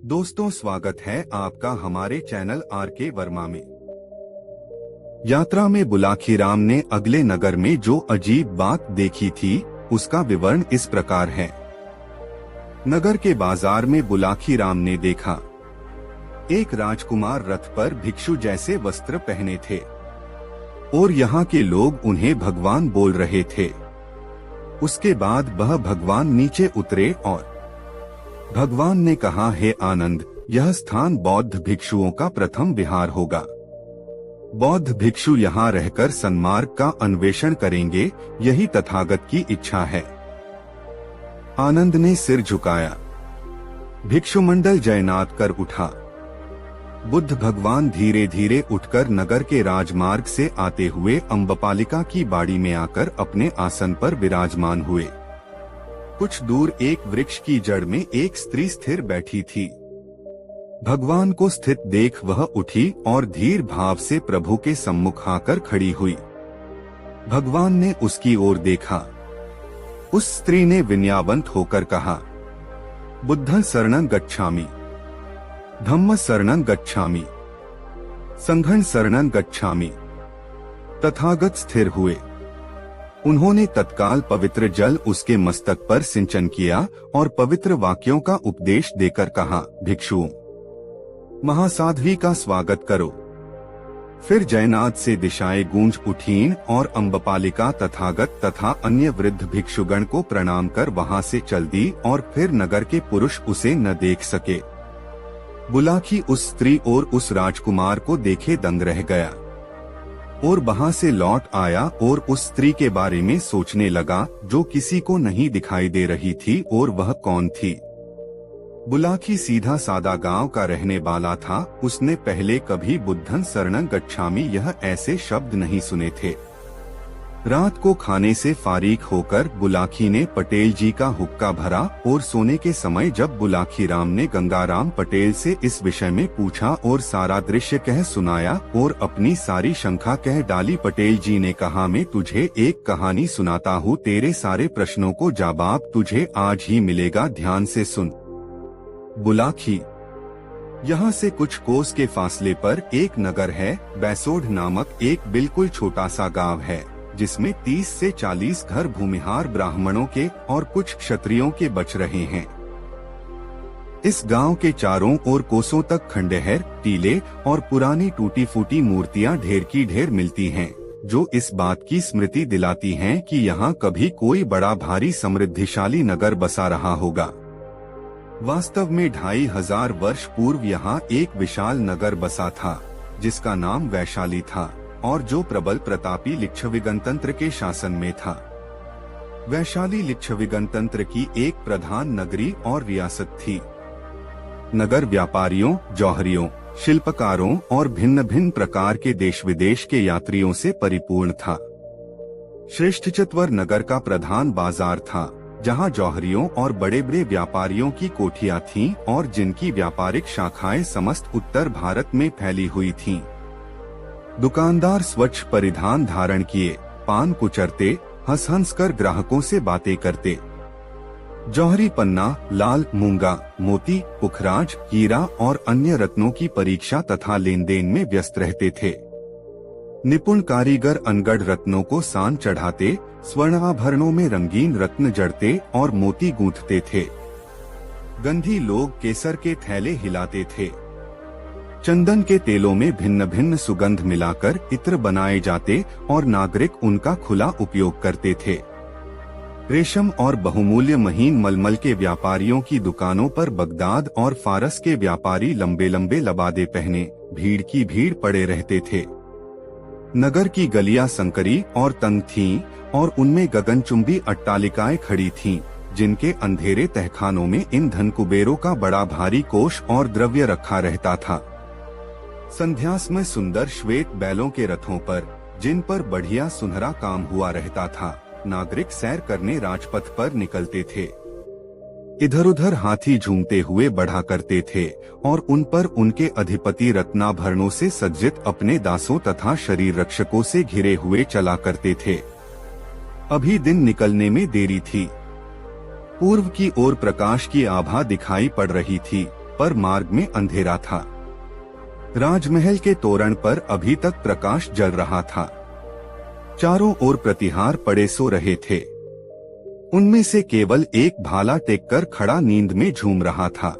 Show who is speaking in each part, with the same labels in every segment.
Speaker 1: दोस्तों, स्वागत है आपका हमारे चैनल आर.के. वर्मा में। यात्रा में बुलाखीराम ने अगले नगर में जो अजीब बात देखी थी उसका विवरण इस प्रकार है। नगर के बाजार में बुलाखीराम ने देखा एक राजकुमार रथ पर भिक्षु जैसे वस्त्र पहने थे और यहाँ के लोग उन्हें भगवान बोल रहे थे। उसके बाद वह भगवान नीचे उतरे और भगवान ने कहा, हे आनंद, यह स्थान बौद्ध भिक्षुओं का प्रथम विहार होगा। बौद्ध भिक्षु यहाँ रहकर सन्मार्ग का अन्वेषण करेंगे, यही तथागत की इच्छा है। आनंद ने सिर झुकाया। भिक्षुमंडल जयनाद कर उठा। बुद्ध भगवान धीरे धीरे उठकर नगर के राजमार्ग से आते हुए अम्बपालिका की बाड़ी में आकर अपने आसन पर विराजमान हुए। कुछ दूर एक वृक्ष की जड़ में एक स्त्री स्थिर बैठी थी। भगवान को स्थित देख वह उठी और धीर भाव से प्रभु के सम्मुख आकर खड़ी हुई। भगवान ने उसकी ओर देखा। उस स्त्री ने विनयावंत होकर कहा, बुद्धं शरणं गच्छामि, धम्म शरणं गच्छामि, संघं शरणं गच्छामि। तथागत स्थिर हुए। उन्होंने तत्काल पवित्र जल उसके मस्तक पर सिंचन किया और पवित्र वाक्यों का उपदेश देकर कहा, भिक्षुओं, महासाध्वी का स्वागत करो। फिर जयनाद से दिशाएं गूंज उठीं और अम्बपालिका तथागत तथा अन्य वृद्ध भिक्षुगण को प्रणाम कर वहां से चल दी और फिर नगर के पुरुष उसे न देख सके। बुलाखी उस स्त्री और उस राजकुमार को देखे दंग रह गया और वहां से लौट आया और उस स्त्री के बारे में सोचने लगा जो किसी को नहीं दिखाई दे रही थी और वह कौन थी। बुलाखी सीधा सादा गांव का रहने वाला था। उसने पहले कभी बुद्धं शरणं गच्छामि यह ऐसे शब्द नहीं सुने थे। रात को खाने से फारिग होकर बुलाखी ने पटेल जी का हुक्का भरा और सोने के समय जब बुलाखीराम ने गंगाराम पटेल से इस विषय में पूछा और सारा दृश्य कह सुनाया और अपनी सारी शंका कह डाली, पटेल जी ने कहा, मैं तुझे एक कहानी सुनाता हूँ, तेरे सारे प्रश्नों को जवाब तुझे आज ही मिलेगा, ध्यान से सुन। बुलाखी, यहाँ से कुछ कोस के फासले पर एक नगर है। बैसोड नामक एक बिल्कुल छोटा सा गाँव है जिसमें 30 से 40 घर भूमिहार ब्राह्मणों के और कुछ क्षत्रियों के बच रहे हैं। इस गांव के चारों ओर कोसों तक खंडहर, टीले और पुरानी टूटी फूटी मूर्तियां ढेर की ढेर मिलती हैं, जो इस बात की स्मृति दिलाती हैं कि यहाँ कभी कोई बड़ा भारी समृद्धिशाली नगर बसा रहा होगा। वास्तव में 2500 वर्ष पूर्व यहाँ एक विशाल नगर बसा था जिसका नाम वैशाली था और जो प्रबल प्रतापी लिच्छवी गणतंत्र के शासन में था। वैशाली लिच्छवी गणतंत्र की एक प्रधान नगरी और रियासत थी। नगर व्यापारियों, जौहरियों, शिल्पकारों और भिन्न भिन्न प्रकार के देश विदेश के यात्रियों से परिपूर्ण था। श्रेष्ठचत्वर नगर का प्रधान बाजार था जहां जौहरियों और बड़े बड़े व्यापारियों की कोठियां थीं और जिनकी व्यापारिक शाखाएं समस्त उत्तर भारत में फैली हुई थीं। दुकानदार स्वच्छ परिधान धारण किए पान कुचरते, हंस हंस कर ग्राहकों से बातें करते। जौहरी पन्ना, लाल, मूंगा, मोती, पुखराज, हीरा और अन्य रत्नों की परीक्षा तथा लेन देन में व्यस्त रहते थे। निपुण कारीगर अनगढ़ रत्नों को सान चढ़ाते, स्वर्णाभरणों में रंगीन रत्न जड़ते और मोती गूंथते थे। गंधी लोग केसर के थैले हिलाते थे। चंदन के तेलों में भिन्न भिन्न सुगंध मिलाकर इत्र बनाए जाते और नागरिक उनका खुला उपयोग करते थे। रेशम और बहुमूल्य महीन मलमल के व्यापारियों की दुकानों पर बगदाद और फारस के व्यापारी लंबे लंबे लबादे पहने भीड़ की भीड़ पड़े रहते थे। नगर की गलियां संकरी और तंग थीं और उनमें गगनचुंबी अट्टालिकाएं खड़ी थीं, जिनके अंधेरे तहखानों में इन धन कुबेरों का बड़ा भारी कोष और द्रव्य रखा रहता था। संध्यास में सुंदर श्वेत बैलों के रथों पर, जिन पर बढ़िया सुनहरा काम हुआ रहता था, नागरिक सैर करने राजपथ पर निकलते थे। इधर उधर हाथी झूमते हुए बढ़ा करते थे और उन पर उनके अधिपति रत्नाभरणों से सज्जित अपने दासों तथा शरीर रक्षकों से घिरे हुए चला करते थे। अभी दिन निकलने में देरी थी। पूर्व की ओर प्रकाश की आभा दिखाई पड़ रही थी। पर मार्ग में अंधेरा था। राजमहल के तोरण पर अभी तक प्रकाश जल रहा था। चारों ओर प्रतिहार पड़े सो रहे थे। उनमें से केवल एक भाला टेककर खड़ा नींद में झूम रहा था।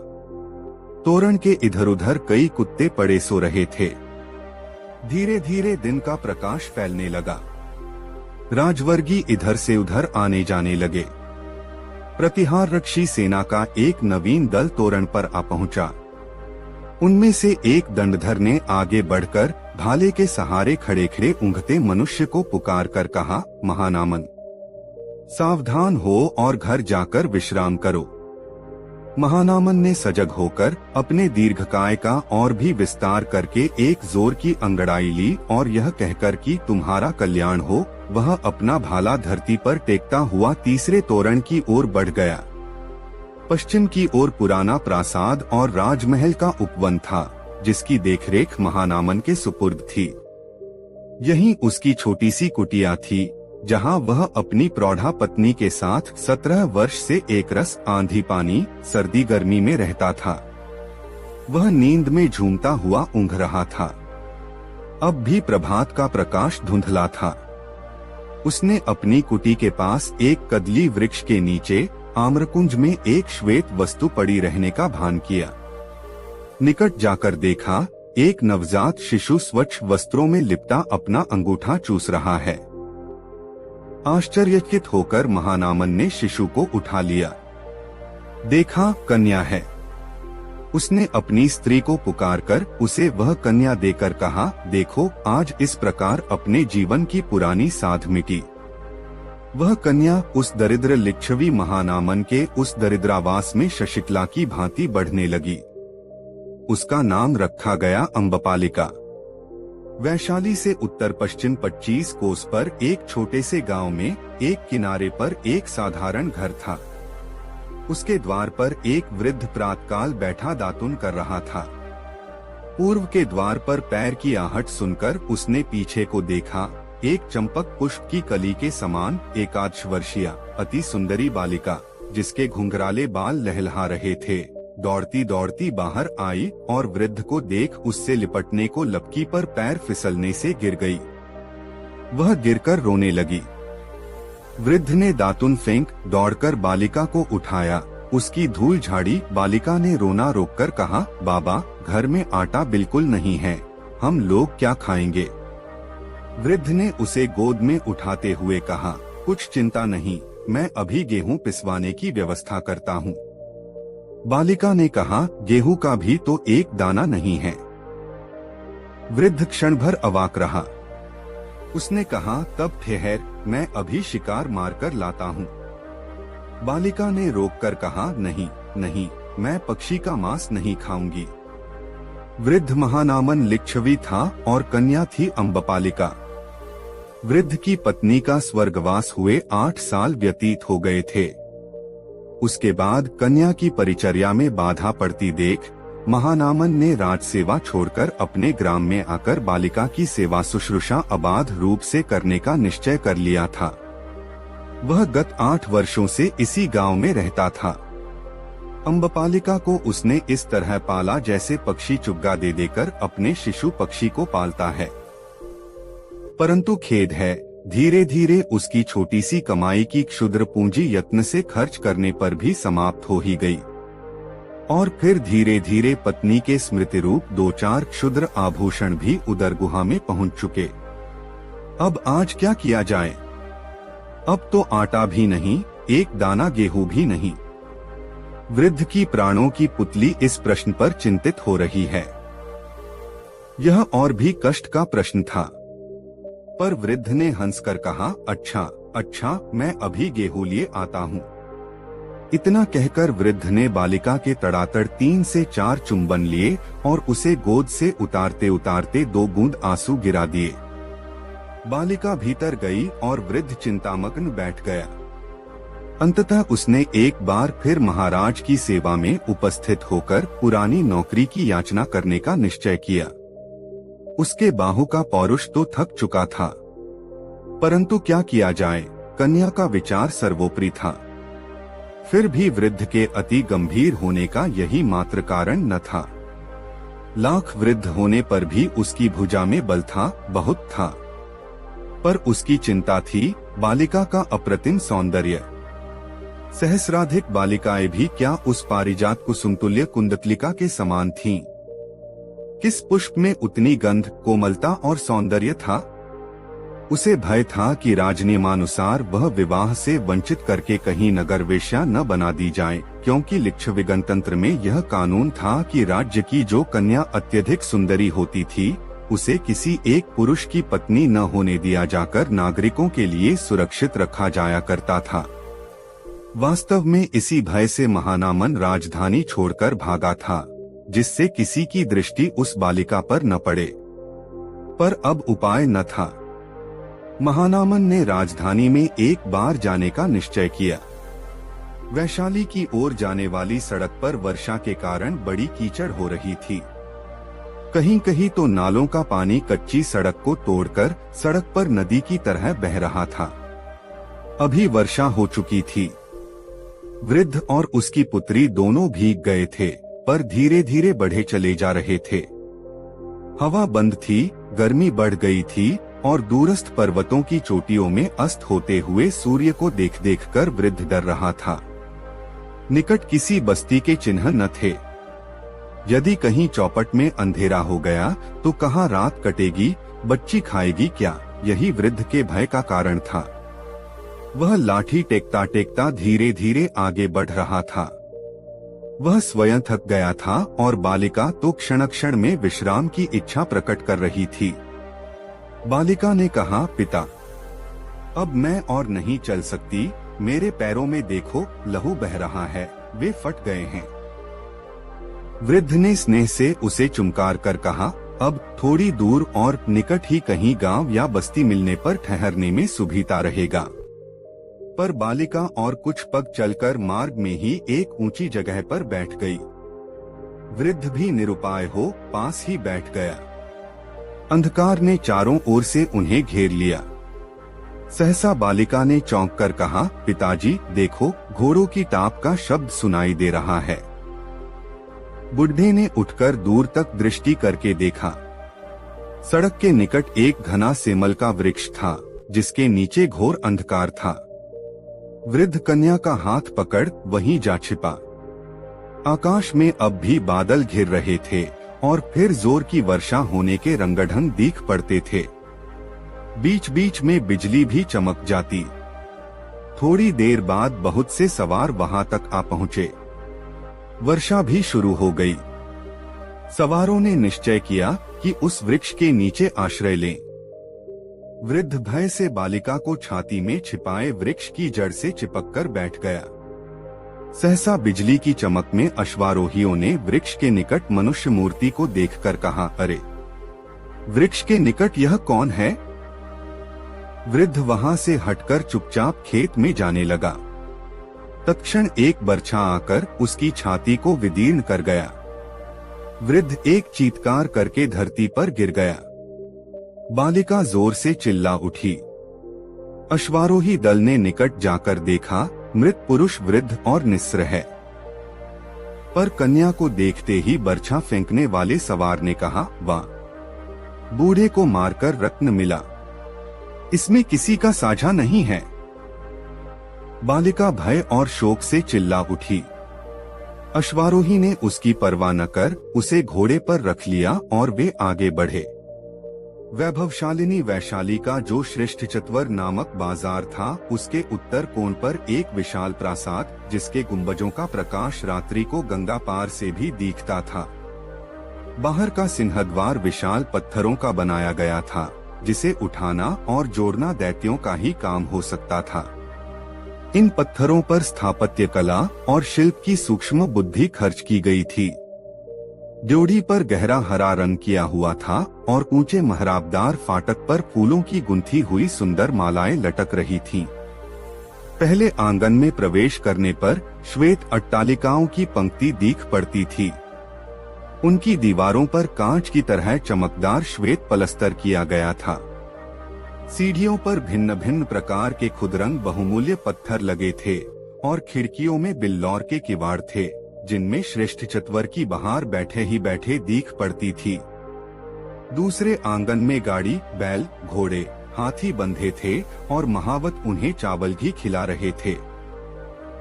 Speaker 1: तोरण के इधर उधर कई कुत्ते पड़े सो रहे थे। धीरे धीरे दिन का प्रकाश फैलने लगा। राजवर्गी इधर से उधर आने जाने लगे। प्रतिहार रक्षी सेना का एक नवीन दल तोरण पर आ पहुंचा। उनमें से एक दंडधर ने आगे बढ़कर भाले के सहारे खड़े खड़े ऊँघते मनुष्य को पुकार कर कहा, महानामन, सावधान हो और घर जाकर विश्राम करो। महानामन ने सजग होकर अपने दीर्घकाय का और भी विस्तार करके एक जोर की अंगड़ाई ली और यह कहकर कि तुम्हारा कल्याण हो, वह अपना भाला धरती पर टेकता हुआ तीसरे तोरण की ओर बढ़ गया। पश्चिम की ओर पुराना प्रासाद और राजमहल का उपवन था, जिसकी देखरेख महानामन के सुपुर्द थी। यहीं उसकी छोटी सी कुटिया थी, जहां वह अपनी प्रौढ़ा पत्नी के साथ 17 वर्ष से एक रस आंधी पानी सर्दी गर्मी में रहता था। वह नींद में झूमता हुआ ऊँघ रहा था। अब भी प्रभात का प्रकाश धुंधला था। उसने अपनी कुटी के पास एक कदली वृक्ष के नीचे आम्रकुंज में एक श्वेत वस्तु पड़ी रहने का भान किया। निकट जाकर देखा, एक नवजात शिशु स्वच्छ वस्त्रों में लिपटा अपना अंगूठा चूस रहा है। आश्चर्यचकित होकर महानामन ने शिशु को उठा लिया। देखा, कन्या है। उसने अपनी स्त्री को पुकारकर उसे वह कन्या देकर कहा, देखो, आज इस प्रकार अपने जीवन की पुरानी साध मिटी। वह कन्या उस दरिद्र लिच्छवी महानामन के उस दरिद्रावास में शशिकला की भांति बढ़ने लगी। उसका नाम रखा गया अम्बपालिका। वैशाली से उत्तर पश्चिम 25 कोस पर एक छोटे से गांव में एक किनारे पर एक साधारण घर था। उसके द्वार पर एक वृद्ध प्रातकाल बैठा दातुन कर रहा था। पूर्व के द्वार पर पैर की आहट सुनकर उसने पीछे को देखा। एक चंपक पुष्प की कली के समान एकादश वर्षीय अति सुंदरी बालिका, जिसके घुंघराले बाल लहलहा रहे थे, दौड़ती दौड़ती बाहर आई और वृद्ध को देख उससे लिपटने को लपकी पर पैर फिसलने से गिर गई। वह गिरकर रोने लगी। वृद्ध ने दातुन फेंक दौड़कर बालिका को उठाया, उसकी धूल झाड़ी। बालिका ने रोना रोककर कहा, बाबा, घर में आटा बिल्कुल नहीं है, हम लोग क्या खाएंगे। वृद्ध ने उसे गोद में उठाते हुए कहा, कुछ चिंता नहीं, मैं अभी गेहूं पिसवाने की व्यवस्था करता हूँ। बालिका ने कहा, गेहूं का भी तो एक दाना नहीं है। वृद्ध क्षण भर अवाक रहा। उसने कहा, तब ठहर, मैं अभी शिकार मारकर लाता हूँ। बालिका ने रोककर कहा, नहीं नहीं, मैं पक्षी का मांस नहीं खाऊंगी। वृद्ध महानामन लिच्छवी था और कन्या थी अम्बपालिका। वृद्ध की पत्नी का स्वर्गवास हुए 8 साल व्यतीत हो गए थे। उसके बाद कन्या की परिचर्या में बाधा पड़ती देख महानामन ने राजसेवा छोड़कर अपने ग्राम में आकर बालिका की सेवा शुश्रूषा अबाध रूप से करने का निश्चय कर लिया था। वह गत 8 वर्षों से इसी गांव में रहता था। अम्बपालिका को उसने इस तरह पाला जैसे पक्षी चुग्गा दे देकर अपने शिशु पक्षी को पालता है। परंतु खेद है, धीरे धीरे उसकी छोटी सी कमाई की क्षुद्र पूंजी यत्न से खर्च करने पर भी समाप्त हो ही गई। और फिर धीरे धीरे पत्नी के स्मृति रूप 2-4 क्षुद्र आभूषण भी उदर गुहा में पहुंच चुके। अब आज क्या किया जाए। अब तो आटा भी नहीं, एक दाना गेहूं भी नहीं। वृद्ध की प्राणों की पुतली इस प्रश्न पर चिंतित हो रही है। यह और भी कष्ट का प्रश्न था। पर वृद्ध ने हंसकर कहा, अच्छा अच्छा, मैं अभी गेहूं लिए आता हूँ। इतना कहकर वृद्ध ने बालिका के तड़ातड़ 3 से 4 चुंबन लिए और उसे गोद से उतारते उतारते 2 बूंद आंसू गिरा दिए। बालिका भीतर गई और वृद्ध चिंतामग्न बैठ गया। अंततः उसने एक बार फिर महाराज की सेवा में उपस्थित होकर पुरानी नौकरी की याचना करने का निश्चय किया। उसके बाहु का पौरुष तो थक चुका था, परंतु क्या किया जाए, कन्या का विचार सर्वोपरि था। फिर भी वृद्ध के अति गंभीर होने का यही मात्र कारण न था। लाख वृद्ध होने पर भी उसकी भुजा में बल था, बहुत था। पर उसकी चिंता थी बालिका का अप्रतिम सौंदर्य। सहस्राधिक बालिकाएं भी क्या उस पारिजात कुसुमतुल्य कुंदतलिका के समान थीं? किस पुष्प में उतनी गंध, कोमलता और सौंदर्य था? उसे भय था कि राजनियमानुसार वह विवाह से वंचित करके कहीं नगर वेश्या न बना दी जाए, क्योंकि लिच्छवी गणतंत्र में यह कानून था कि राज्य की जो कन्या अत्यधिक सुंदरी होती थी उसे किसी एक पुरुष की पत्नी न होने दिया जाकर नागरिकों के लिए सुरक्षित रखा जाया करता था। वास्तव में इसी भय से महानामन राजधानी छोड़कर भागा था, जिससे किसी की दृष्टि उस बालिका पर न पड़े। पर अब उपाय न था। महानामन ने राजधानी में एक बार जाने का निश्चय किया। वैशाली की ओर जाने वाली सड़क पर वर्षा के कारण बड़ी कीचड़ हो रही थी। कहीं कहीं तो नालों का पानी कच्ची सड़क को तोड़कर सड़क पर नदी की तरह बह रहा था। अभी वर्षा हो चुकी थी। वृद्ध और उसकी पुत्री दोनों भीग गए थे, पर धीरे धीरे बढ़े चले जा रहे थे। हवा बंद थी, गर्मी बढ़ गई थी और दूरस्थ पर्वतों की चोटियों में अस्त होते हुए सूर्य को देख देख कर वृद्ध डर रहा था। निकट किसी बस्ती के चिन्ह न थे। यदि कहीं चौपट में अंधेरा हो गया तो कहाँ रात कटेगी, बच्ची खाएगी क्या, यही वृद्ध के भय का कारण था। वह लाठी टेकता टेकता धीरे धीरे आगे बढ़ रहा था। वह स्वयं थक गया था और बालिका तो क्षण क्षण में विश्राम की इच्छा प्रकट कर रही थी। बालिका ने कहा, पिता, अब मैं और नहीं चल सकती, मेरे पैरों में देखो लहू बह रहा है, वे फट गए हैं। वृद्ध ने स्नेह से उसे चुमकार कर कहा, अब थोड़ी दूर और निकट ही कहीं गांव या बस्ती मिलने पर ठहरने में सुविधा रहेगा। पर बालिका और कुछ पग चलकर मार्ग में ही एक ऊंची जगह पर बैठ गई। वृद्ध भी निरुपाय हो पास ही बैठ गया। अंधकार ने चारों ओर से उन्हें घेर लिया। सहसा बालिका ने चौंक कर कहा, पिताजी देखो, घोड़ों की टाप का शब्द सुनाई दे रहा है। बुढ़े ने उठकर दूर तक दृष्टि करके देखा। सड़क के निकट एक घना सेमल का वृक्ष था, जिसके नीचे घोर अंधकार था। वृद्ध कन्या का हाथ पकड़ वहीं जा छिपा। आकाश में अब भी बादल घिर रहे थे और फिर जोर की वर्षा होने के रंगढंग दिख पड़ते थे। बीच बीच में बिजली भी चमक जाती। थोड़ी देर बाद बहुत से सवार वहां तक आ पहुंचे। वर्षा भी शुरू हो गई। सवारों ने निश्चय किया कि उस वृक्ष के नीचे आश्रय लें। वृद्ध भय से बालिका को छाती में छिपाए वृक्ष की जड़ से चिपककर बैठ गया। सहसा बिजली की चमक में अश्वारोहियों ने वृक्ष के निकट मनुष्य मूर्ति को देखकर कहा, अरे, वृक्ष के निकट यह कौन है? वृद्ध वहां से हटकर चुपचाप खेत में जाने लगा। तत्क्षण एक बर्छा आकर उसकी छाती को विदीर्ण कर गया। वृद्ध एक चीत्कार करके धरती पर गिर गया। बालिका जोर से चिल्ला उठी। अश्वारोही दल ने निकट जाकर देखा, मृत पुरुष वृद्ध और निस्र है। पर कन्या को देखते ही बर्छा फेंकने वाले सवार ने कहा, वाह, बूढ़े को मारकर रत्न मिला, इसमें किसी का साझा नहीं है। बालिका भय और शोक से चिल्ला उठी। अश्वारोही ने उसकी परवाह न कर उसे घोड़े पर रख लिया और वे आगे बढ़े। वैभवशालिनी वैशाली का जो श्रेष्ठ चत्वर नामक बाजार था, उसके उत्तर कोण पर एक विशाल प्रासाद, जिसके गुंबजों का प्रकाश रात्रि को गंगा पार से भी दिखता था। बाहर का सिंहद्वार विशाल पत्थरों का बनाया गया था, जिसे उठाना और जोड़ना दैत्यों का ही काम हो सकता था। इन पत्थरों पर स्थापत्य कला और शिल्प की सूक्ष्म बुद्धि खर्च की गई थी। ड्योढ़ी पर गहरा हरा रंग किया हुआ था और ऊंचे महराबदार फाटक पर फूलों की गुंथी हुई सुंदर मालाएं लटक रही थीं। पहले आंगन में प्रवेश करने पर श्वेत अट्टालिकाओं की पंक्ति दिख पड़ती थी। उनकी दीवारों पर कांच की तरह चमकदार श्वेत पलस्तर किया गया था। सीढ़ियों पर भिन्न भिन्न प्रकार के खुदरंग बहुमूल्य पत्थर लगे थे और खिड़कियों में बिल्लौर के किवाड़ थे, जिनमें श्रेष्ठ चतवर की बहार बैठे ही बैठे दीख पड़ती थी। दूसरे आंगन में गाड़ी, बैल, घोड़े, हाथी बंधे थे और महावत उन्हें चावल भी खिला रहे थे।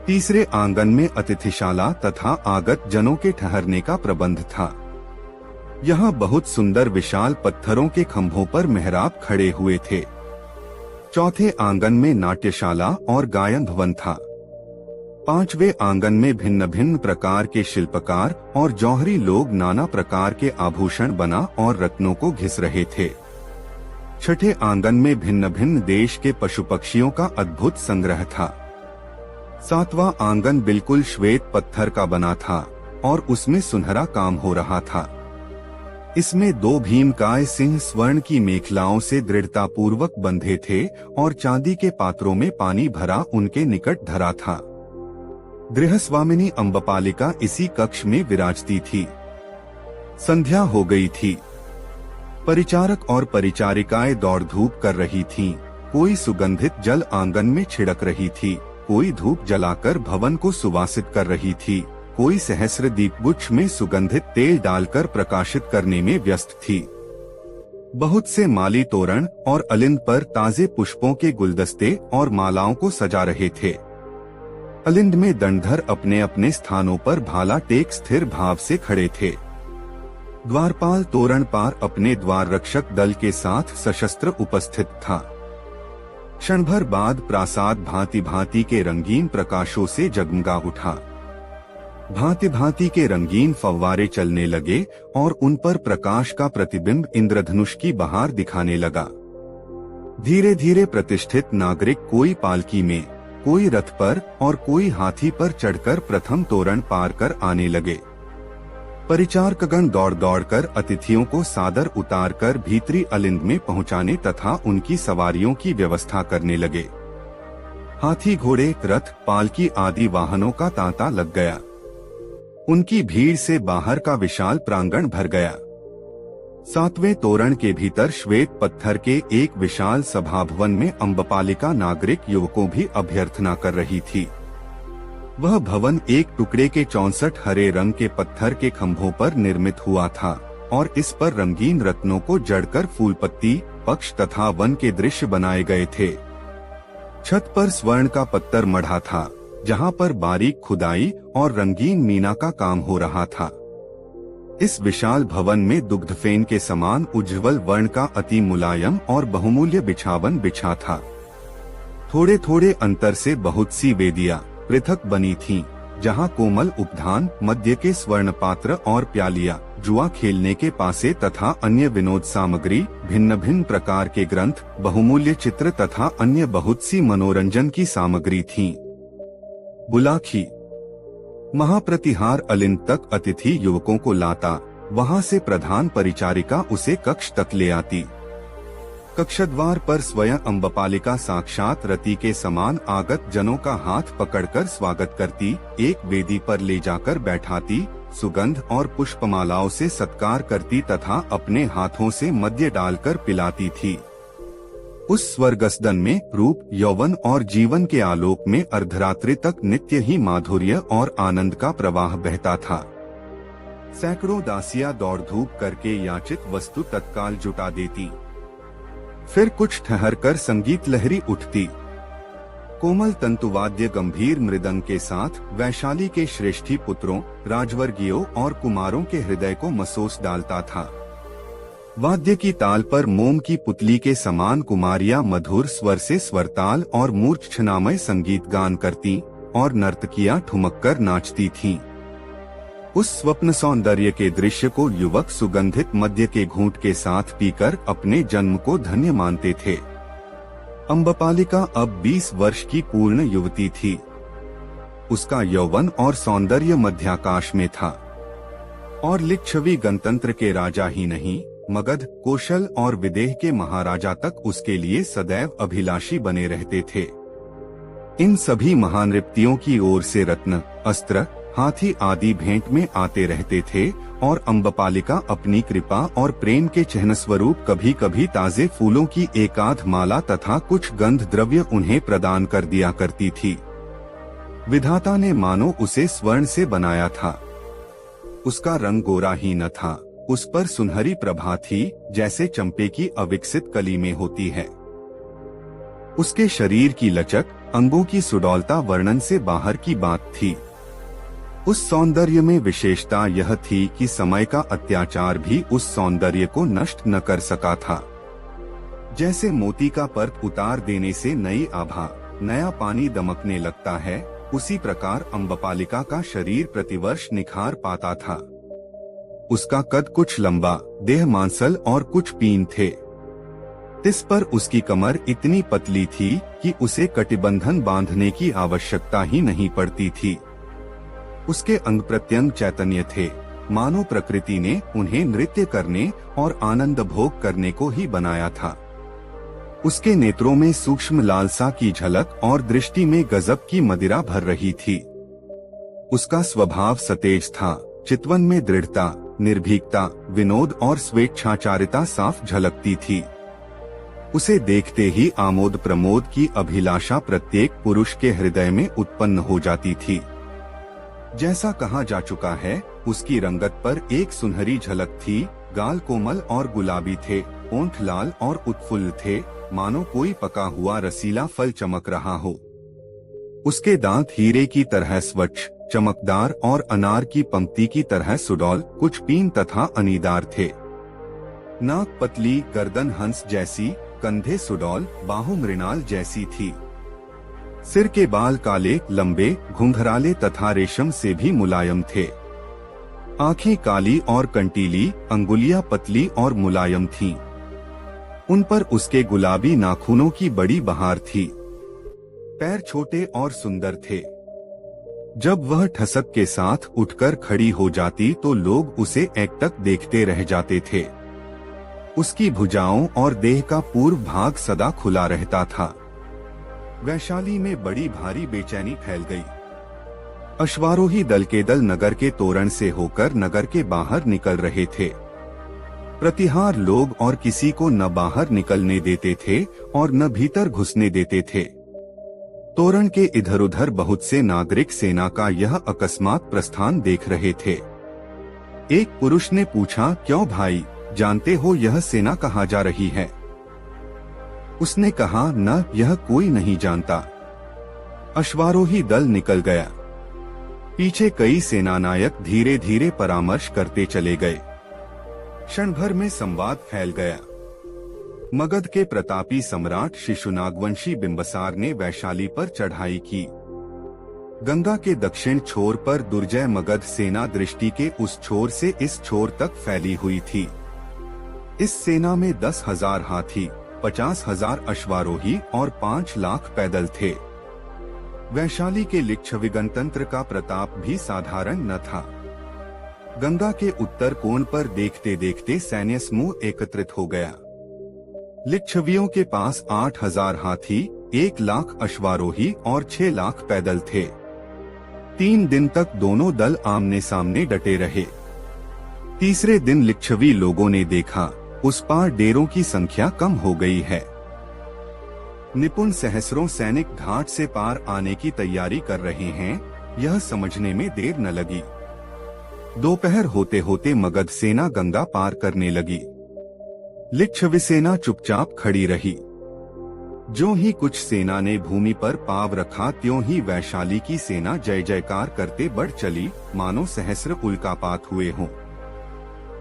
Speaker 1: तीसरे आंगन में अतिथिशाला तथा आगत जनों के ठहरने का प्रबंध था। यहाँ बहुत सुंदर विशाल पत्थरों के खंभों पर मेहराब खड़े हुए थे। चौथे आंगन में नाट्यशाला और गायन भवन था। पांचवें आंगन में भिन्न भिन्न प्रकार के शिल्पकार और जौहरी लोग नाना प्रकार के आभूषण बना और रत्नों को घिस रहे थे। छठे आंगन में भिन्न भिन्न देश के पशु पक्षियों का अद्भुत संग्रह था। सातवां आंगन बिल्कुल श्वेत पत्थर का बना था और उसमें सुनहरा काम हो रहा था। इसमें 2 भीमकाय सिंह स्वर्ण की मेखलाओं से दृढ़ता पूर्वक बंधे थे और चांदी के पात्रों में पानी भरा उनके निकट धरा था। गृहस्वामिनी अम्बपालिका इसी कक्ष में विराजती थी। संध्या हो गई थी। परिचारक और परिचारिकाएं दौड़ धूप कर रही थीं। कोई सुगंधित जल आंगन में छिड़क रही थी, कोई धूप जलाकर भवन को सुवासित कर रही थी, कोई सहस्र दीपगुच्छ में सुगंधित तेल डालकर प्रकाशित करने में व्यस्त थी। बहुत से माली तोरण और अलिंद पर ताजे पुष्पों के गुलदस्ते और मालाओं को सजा रहे थे। अलिंद में दंडधर अपने अपने स्थानों पर भाला टेक स्थिर भाव से खड़े थे। द्वारपाल तोरण पार अपने द्वार रक्षक दल के साथ सशस्त्र उपस्थित था। क्षण भर बाद प्रासाद भांति भांति के रंगीन प्रकाशों से जगमगा उठा। भांति भांति के रंगीन फव्वारे चलने लगे और उन पर प्रकाश का प्रतिबिंब इंद्रधनुष की बहार दिखाने लगा। धीरे धीरे प्रतिष्ठित नागरिक कोई पालकी में, कोई रथ पर और कोई हाथी पर चढ़कर प्रथम तोरण पार कर आने लगे। परिचारकगण दौड़ दौड़कर अतिथियों को सादर उतारकर भीतरी अलिंद में पहुंचाने तथा उनकी सवारियों की व्यवस्था करने लगे। हाथी, घोड़े, रथ, पालकी आदि वाहनों का तांता लग गया। उनकी भीड़ से बाहर का विशाल प्रांगण भर गया। 7वें तोरण के भीतर श्वेत पत्थर के एक विशाल सभा भवन में अम्बपालिका नागरिक युवकों भी अभ्यर्थना कर रही थी। वह भवन एक टुकड़े के 64 हरे रंग के पत्थर के खंभों पर निर्मित हुआ था और इस पर रंगीन रत्नों को जड़कर फूलपत्ती, पक्ष तथा वन के दृश्य बनाए गए थे। छत पर स्वर्ण का पत्थर मढ़ा था, जहाँ पर बारीक खुदाई और रंगीन मीना का काम हो रहा था। इस विशाल भवन में दुग्धफेन के समान उज्ज्वल वर्ण का अति मुलायम और बहुमूल्य बिछावन बिछा था। थोड़े थोड़े अंतर से बहुत सी वेदियां पृथक बनी थीं, जहाँ कोमल उपधान, मध्य के स्वर्ण पात्र और प्यालियां, जुआ खेलने के पासे तथा अन्य विनोद सामग्री, भिन्न भिन्न प्रकार के ग्रंथ, बहुमूल्य चित्र तथा अन्य बहुत सी मनोरंजन की सामग्री थी। बुलाखी महाप्रतिहार अलिंद तक अतिथि युवकों को लाता, वहां से प्रधान परिचारिका उसे कक्ष तक ले आती। कक्षद्वार पर स्वयं अम्बपालिका साक्षात रति के समान आगत जनों का हाथ पकड़कर स्वागत करती, एक वेदी पर ले जाकर बैठाती, सुगंध और पुष्पमालाओं से सत्कार करती तथा अपने हाथों से मद्य डालकर पिलाती थी। उस स्वर्गसदन में रूप, यौवन और जीवन के आलोक में अर्धरात्रि तक नित्य ही माधुर्य और आनंद का प्रवाह बहता था। सैकड़ों दासियां दौड़ धूप करके याचित वस्तु तत्काल जुटा देती। फिर कुछ ठहरकर संगीत लहरी उठती। कोमल तंतुवाद्य गंभीर मृदंग के साथ वैशाली के श्रेष्ठी पुत्रों, राजवर्गियों और कुमारों के हृदय को मसोस डालता था। वाद्य की ताल पर मोम की पुतली के समान कुमारियां मधुर स्वर से स्वरताल और मूर्छनामय संगीत गान करती और नर्तकियां ठुमक कर नाचती थीं। उस स्वप्न सौंदर्य के दृश्य को युवक सुगंधित मद्य के घूंट के साथ पीकर अपने जन्म को धन्य मानते थे। अम्बपालिका अब 20 वर्ष की पूर्ण युवती थी। उसका यौवन और सौंदर्य मध्याकाश में था और लिच्छवी गणतंत्र के राजा ही नहीं, मगध, कौशल और विदेह के महाराजा तक उसके लिए सदैव अभिलाषी बने रहते थे। इन सभी महानृत्यों की ओर से रत्न, अस्त्र, हाथी आदि भेंट में आते रहते थे और अम्बपालिका अपनी कृपा और प्रेम के चिन्ह स्वरूप कभी कभी ताजे फूलों की एकाध माला तथा कुछ गंध द्रव्य उन्हें प्रदान कर दिया करती थी। विधाता ने मानो उसे स्वर्ण से बनाया था। उसका रंग गोरा ही न था, उस पर सुनहरी प्रभा थी, जैसे चंपे की अविकसित कली में होती है। उसके शरीर की लचक, अंगों की सुडौलता वर्णन से बाहर की बात थी। उस सौंदर्य में विशेषता यह थी कि समय का अत्याचार भी उस सौंदर्य को नष्ट न कर सका था। जैसे मोती का पर्त उतार देने से नई आभा, नया पानी दमकने लगता है, उसी प्रकार अम्बपालिका का शरीर प्रतिवर्ष निखार पाता था। उसका कद कुछ लंबा, देह मांसल और कुछ पीन थे। इस पर उसकी कमर इतनी पतली थी कि उसे कटिबंधन बांधने की आवश्यकता ही नहीं पड़ती थी। उसके अंग प्रत्यंग चैतन्य थे, मानो प्रकृति ने उन्हें नृत्य करने और आनंद भोग करने को ही बनाया था। उसके नेत्रों में सूक्ष्म लालसा की झलक और दृष्टि में गजब की मदिरा भर रही थी। उसका स्वभाव सतेज था, चितवन में दृढ़ता, निर्भीकता, विनोद और स्वेच्छाचारिता साफ झलकती थी। उसे देखते ही आमोद प्रमोद की अभिलाषा प्रत्येक पुरुष के हृदय में उत्पन्न हो जाती थी। जैसा कहा जा चुका है, उसकी रंगत पर एक सुनहरी झलक थी, गाल कोमल और गुलाबी थे, ओंठ लाल और उत्फुल्ल थे, मानो कोई पका हुआ रसीला फल चमक रहा हो। उसके दांत हीरे की तरह स्वच्छ, चमकदार और अनार की पंक्ति की तरह सुडौल, कुछ पीन तथा अनीदार थे। नाक पतली, गर्दन हंस जैसी, कंधे सुडौल, बाहु मृणाल जैसी थी। सिर के बाल काले, लंबे, घुंघराले तथा रेशम से भी मुलायम थे। आंखें काली और कंटीली, अंगुलियां पतली और मुलायम थीं। उन पर उसके गुलाबी नाखूनों की बड़ी बहार थी। पैर छोटे और सुंदर थे। जब वह ठसक के साथ उठकर खड़ी हो जाती तो लोग उसे एकटक देखते रह जाते थे। उसकी भुजाओं और देह का पूर्व भाग सदा खुला रहता था। वैशाली में बड़ी भारी बेचैनी फैल गई। अश्वारोही दल के दल नगर के तोरण से होकर नगर के बाहर निकल रहे थे। प्रतिहार लोग और किसी को न बाहर निकलने देते थे और न भीतर घुसने देते थे। तोरण के इधर उधर बहुत से नागरिक सेना का यह अकस्मात प्रस्थान देख रहे थे। एक पुरुष ने पूछा, क्यों भाई, जानते हो यह सेना कहाँ जा रही है? उसने कहा, न, यह कोई नहीं जानता। अश्वारोही दल निकल गया। पीछे कई सेनानायक धीरे धीरे परामर्श करते चले गए। क्षण भर में संवाद फैल गया। मगध के प्रतापी सम्राट शिशुनागवंशी बिंबसार ने वैशाली पर चढ़ाई की। गंगा के दक्षिण छोर पर दुर्जय मगध सेना दृष्टि के उस छोर से इस छोर तक फैली हुई थी। इस सेना में 10,000 हाथी, 50,000 अश्वारोही और 5 लाख पैदल थे। वैशाली के लिच्छवी गणतंत्र का प्रताप भी साधारण न था। गंगा के उत्तर कोण पर देखते देखते सैन्य समूह एकत्रित हो गया। लिच्छवियों के पास 8,000 हाथी, 1 लाख अश्वारोही और 6 लाख पैदल थे। 3 दिन तक दोनों दल आमने सामने डटे रहे। तीसरे दिन लिच्छवी लोगों ने देखा, उस पार डेरों की संख्या कम हो गई है। निपुण सहस्रों सैनिक घाट से पार आने की तैयारी कर रहे हैं। यह समझने में देर न लगी। दोपहर होते होते मगध सेना गंगा पार करने लगी। लिच्छवी सेना चुपचाप खड़ी रही। जो ही कुछ सेना ने भूमि पर पांव रखा, त्यों ही वैशाली की सेना जय जयकार करते बढ़ चली, मानो सहस्र उल्कापात हुए हों।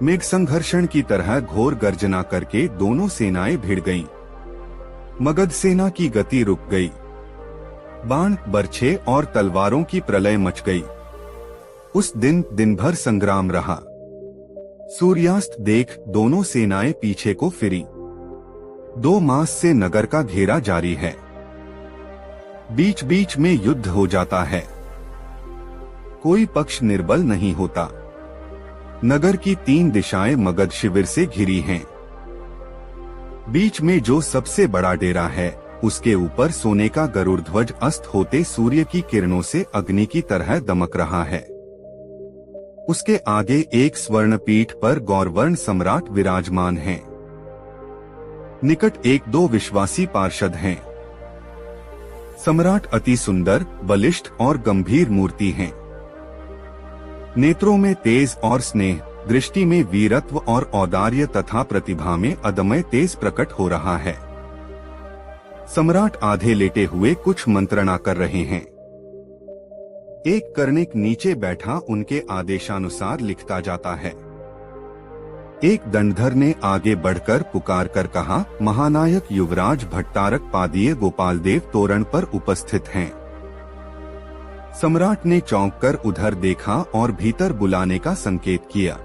Speaker 1: मेघ संघर्षण की तरह घोर गर्जना करके दोनों सेनाएं भिड़ गईं। मगध सेना की गति रुक गई। बाण, बर्छे और तलवारों की प्रलय मच गई। उस दिन दिन भर संग्राम रहा। सूर्यास्त देख दोनों सेनाएं पीछे को फिरी। 2 मास से नगर का घेरा जारी है। बीच बीच में युद्ध हो जाता है। कोई पक्ष निर्बल नहीं होता। नगर की 3 दिशाएं मगध शिविर से घिरी हैं। बीच में जो सबसे बड़ा डेरा है, उसके ऊपर सोने का गरुड़ ध्वज अस्त होते सूर्य की किरणों से अग्नि की तरह दमक रहा है। उसके आगे एक स्वर्ण पीठ पर गौरवर्ण सम्राट विराजमान हैं। निकट 1-2 विश्वासी पार्षद हैं। सम्राट अति सुंदर, बलिष्ठ और गंभीर मूर्ति हैं। नेत्रों में तेज और स्नेह, दृष्टि में वीरत्व और औदार्य तथा प्रतिभा में अदम्य तेज प्रकट हो रहा है। सम्राट आधे लेटे हुए कुछ मंत्रणा कर रहे हैं। एक कर्णिक नीचे बैठा उनके आदेशानुसार लिखता जाता है। एक दंडधर ने आगे बढ़कर पुकार कर कहा, महानायक युवराज भट्टारक पादीय गोपालदेव तोरण पर उपस्थित हैं। सम्राट ने चौंक कर उधर देखा और भीतर बुलाने का संकेत किया।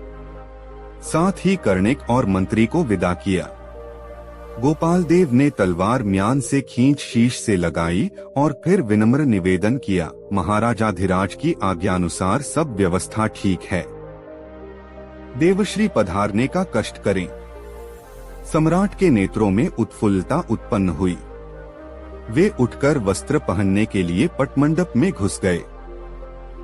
Speaker 1: साथ ही कर्णिक और मंत्री को विदा किया। गोपालदेव ने तलवार म्यान से खींच शीश से लगाई और फिर विनम्र निवेदन किया, महाराजाधिराज की आज्ञानुसार सब व्यवस्था ठीक है। देवश्री पधारने का कष्ट करें। सम्राट के नेत्रों में उत्फुल्लता उत्पन्न हुई। वे उठकर वस्त्र पहनने के लिए पटमंडप में घुस गए।